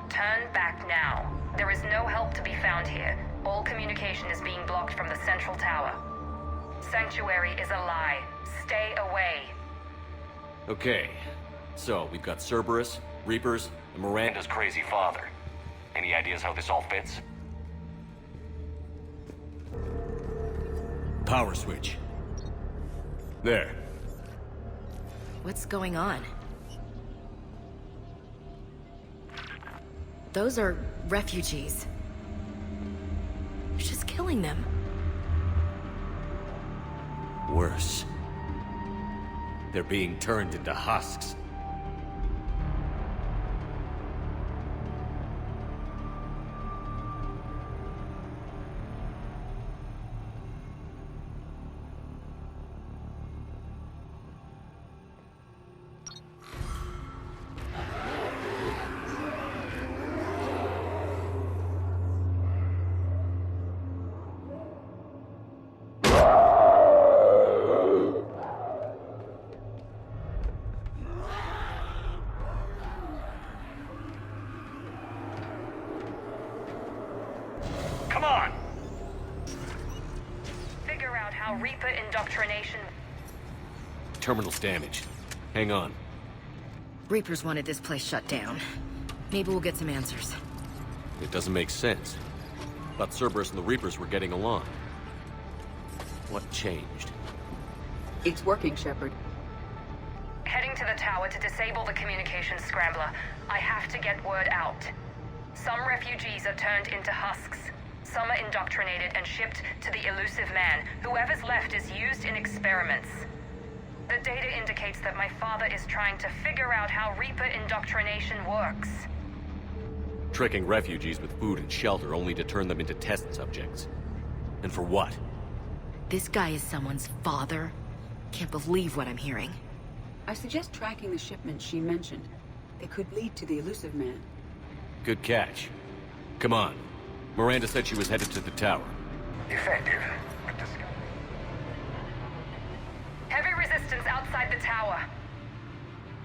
Speaker 3: Turn back now. There is no help to be found here. All communication is being blocked from the central tower. Sanctuary is a lie. Stay away.
Speaker 20: Okay. So, we've got Cerberus, Reapers, and Miranda's crazy father. Any ideas how this all fits? Power switch. There.
Speaker 8: What's going on? Those are refugees. They're just killing them.
Speaker 20: Worse. They're being turned into husks.
Speaker 3: Reaper indoctrination.
Speaker 20: Terminal's damaged. Hang on.
Speaker 8: Reapers wanted this place shut down. Maybe we'll get some answers.
Speaker 20: It doesn't make sense. Thought Cerberus and the Reapers were getting along. What changed?
Speaker 5: It's working, Shepard.
Speaker 3: Heading to the tower to disable the communications scrambler. I have to get word out. Some refugees are turned into husks. Some are indoctrinated and shipped to the elusive man. Whoever's left is used in experiments. The data indicates that my father is trying to figure out how Reaper indoctrination works.
Speaker 20: Tricking refugees with food and shelter only to turn them into test subjects. And for what?
Speaker 8: This guy is someone's father? Can't believe what I'm hearing.
Speaker 5: I suggest tracking the shipment she mentioned. They could lead to the elusive man.
Speaker 20: Good catch. Come on. Miranda said she was headed to the tower.
Speaker 9: Effective.
Speaker 3: Heavy resistance outside the tower.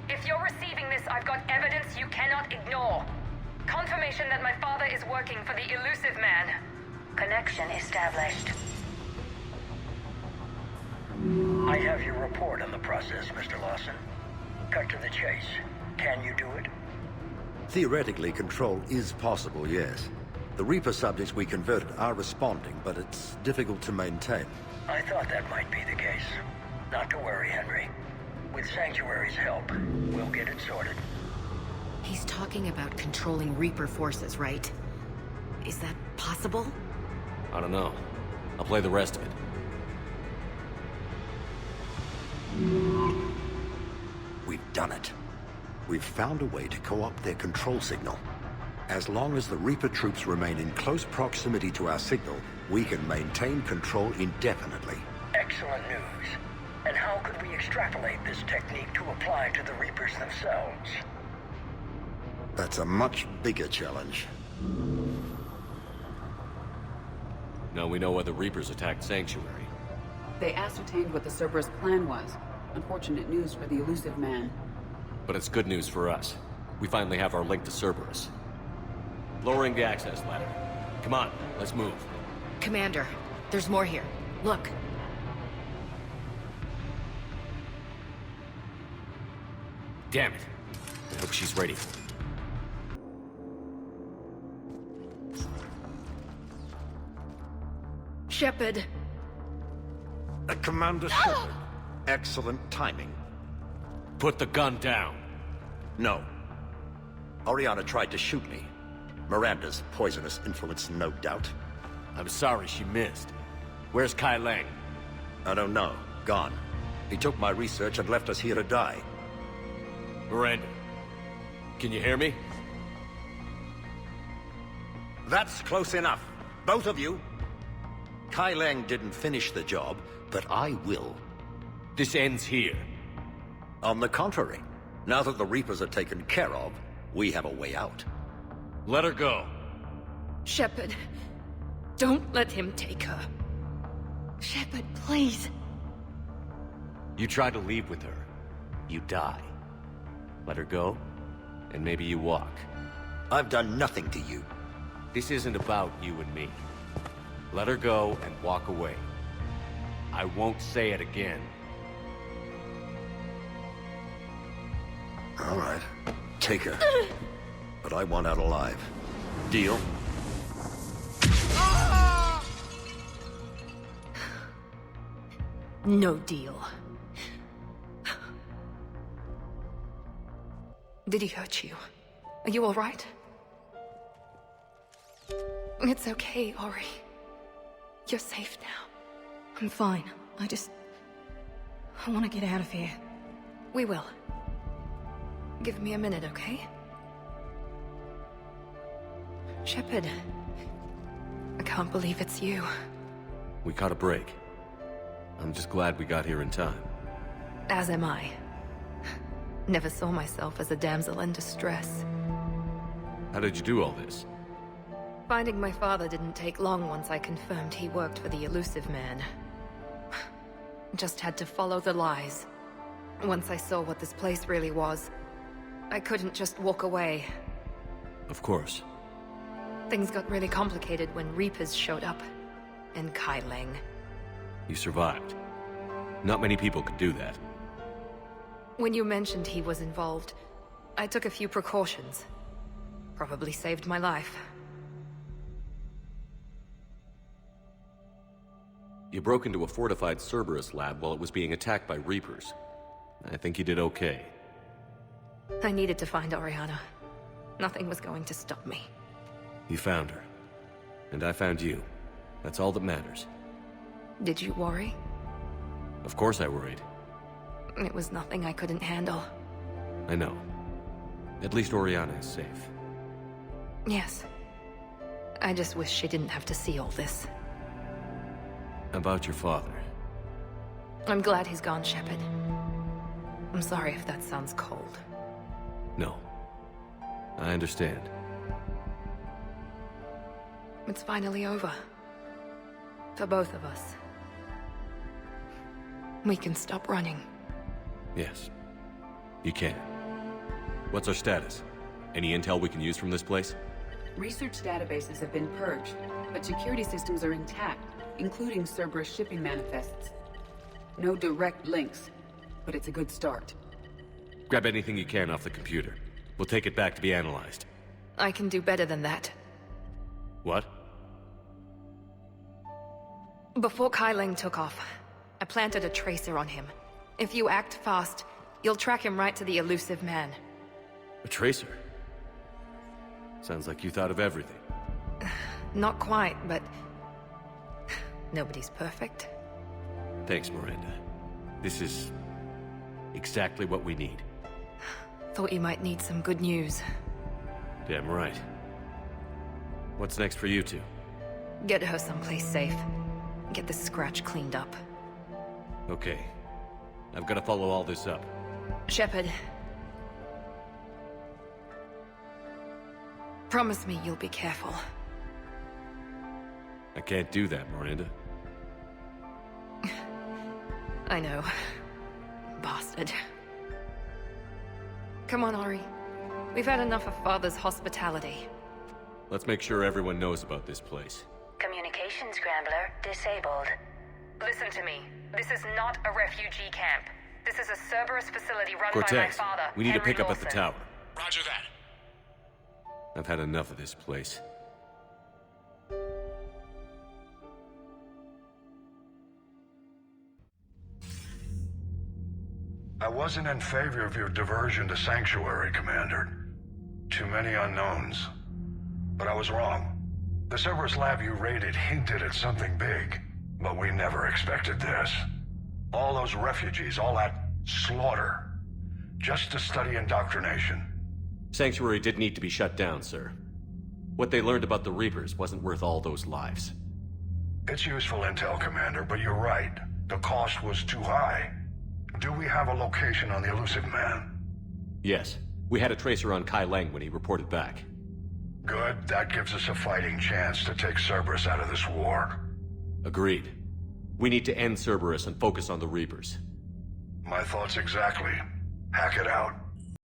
Speaker 3: If you're receiving this, I've got evidence you cannot ignore. Confirmation that my father is working for the elusive man.
Speaker 16: Connection established.
Speaker 9: I have your report on the process, Mr. Lawson. Cut to the chase. Can you do it?
Speaker 15: Theoretically, control is possible, yes. The Reaper subjects we converted are responding, but it's difficult to maintain.
Speaker 9: I thought that might be the case. Not to worry, Henry. With Sanctuary's help, we'll get it sorted.
Speaker 8: He's talking about controlling Reaper forces, right? Is that possible?
Speaker 20: I don't know. I'll play the rest of it.
Speaker 15: We've done it. We've found a way to co-opt their control signal. As long as the Reaper troops remain in close proximity to our signal, we can maintain control indefinitely.
Speaker 9: Excellent news. And how could we extrapolate this technique to apply to the Reapers themselves?
Speaker 15: That's a much bigger challenge.
Speaker 20: Now we know why the Reapers attacked Sanctuary.
Speaker 5: They ascertained what the Cerberus plan was. Unfortunate news for the elusive man.
Speaker 20: But it's good news for us. We finally have our link to Cerberus. Lowering the access ladder. Come on, let's move.
Speaker 8: Commander, there's more here. Look.
Speaker 20: Damn it. I hope she's ready.
Speaker 8: Shepard.
Speaker 15: Commander Shepard. Excellent timing.
Speaker 20: Put the gun down.
Speaker 15: No. Oriana tried to shoot me. Miranda's poisonous influence, no doubt.
Speaker 20: I'm sorry she missed. Where's Kai Lang?
Speaker 15: I don't know. Gone. He took my research and left us here to die.
Speaker 20: Miranda, can you hear me?
Speaker 15: That's close enough. Both of you. Kai Lang didn't finish the job, but I will.
Speaker 20: This ends here.
Speaker 15: On the contrary, now that the Reapers are taken care of, we have a way out.
Speaker 20: Let her go.
Speaker 8: Shepard, don't let him take her. Shepard, please.
Speaker 20: You try to leave with her, you die. Let her go, and maybe you walk.
Speaker 15: I've done nothing to you.
Speaker 20: This isn't about you and me. Let her go and walk away. I won't say it again.
Speaker 15: All right. Take her. But I want out alive.
Speaker 20: Deal?
Speaker 8: No deal. Did he hurt you? Are you all right? It's okay, Ori. You're safe now.
Speaker 17: I'm fine. I want to get out of here.
Speaker 8: We will. Give me a minute, okay? Shepard. I can't believe it's you.
Speaker 20: We caught a break. I'm just glad we got here in time.
Speaker 8: As am I. Never saw myself as a damsel in distress.
Speaker 20: How did you do all this?
Speaker 8: Finding my father didn't take long once I confirmed he worked for the Elusive Man. Just had to follow the lies. Once I saw what this place really was, I couldn't just walk away.
Speaker 20: Of course.
Speaker 8: Things got really complicated when Reapers showed up. And Kai Lang.
Speaker 20: You survived. Not many people could do that.
Speaker 8: When you mentioned he was involved, I took a few precautions. Probably saved my life.
Speaker 20: You broke into a fortified Cerberus lab while it was being attacked by Reapers. I think you did okay.
Speaker 8: I needed to find Oriana. Nothing was going to stop me.
Speaker 20: You found her. And I found you. That's all that matters.
Speaker 8: Did you worry?
Speaker 20: Of course I worried.
Speaker 8: It was nothing I couldn't handle.
Speaker 20: I know. At least Oriana is safe.
Speaker 8: Yes. I just wish she didn't have to see all this.
Speaker 20: About your father.
Speaker 8: I'm glad he's gone, Shepard. I'm sorry if that sounds cold.
Speaker 20: No. I understand.
Speaker 8: It's finally over. For both of us. We can stop running.
Speaker 20: Yes. You can. What's our status? Any intel we can use from this place?
Speaker 5: Research databases have been purged, but security systems are intact, including Cerberus shipping manifests. No direct links, but it's a good start.
Speaker 20: Grab anything you can off the computer. We'll take it back to be analyzed.
Speaker 8: I can do better than that.
Speaker 20: What?
Speaker 8: Before Kai Lang took off, I planted a tracer on him. If you act fast, you'll track him right to the Elusive Man.
Speaker 20: A tracer? Sounds like you thought of everything.
Speaker 8: Not quite, but... nobody's perfect.
Speaker 20: Thanks, Miranda. This is... exactly what we need.
Speaker 8: Thought you might need some good news.
Speaker 20: Damn right. What's next for you two?
Speaker 8: Get her someplace safe. Get this scratch cleaned up.
Speaker 20: Okay. I've got to follow all this up.
Speaker 8: Shepard. Promise me you'll be careful.
Speaker 20: I can't do that, Miranda.
Speaker 8: I know. Bastard. Come on, Ori. We've had enough of Father's hospitality.
Speaker 20: Let's make sure everyone knows about this place.
Speaker 3: Communication scrambler disabled. Listen to me. This is not a refugee camp. This is a Cerberus facility run by my
Speaker 20: Cortez,
Speaker 3: father,
Speaker 20: we need
Speaker 3: Henry
Speaker 20: to pick up at
Speaker 3: Lawson.
Speaker 20: the tower.
Speaker 12: Roger that.
Speaker 20: I've had enough of this place.
Speaker 18: I wasn't in favor of your diversion to Sanctuary, Commander. Too many unknowns. But I was wrong. The Cerberus lab you raided hinted at something big, but we never expected this. All those refugees, all that slaughter, just to study indoctrination.
Speaker 20: Sanctuary did need to be shut down, sir. What they learned about the Reapers wasn't worth all those lives.
Speaker 18: It's useful intel, Commander, but you're right. The cost was too high. Do we have a location on the elusive man?
Speaker 20: Yes. We had a tracer on Kai Lang when he reported back.
Speaker 18: Good. That gives us a fighting chance to take Cerberus out of this war.
Speaker 20: Agreed. We need to end Cerberus and focus on the Reapers.
Speaker 18: My thoughts exactly. Hack it out.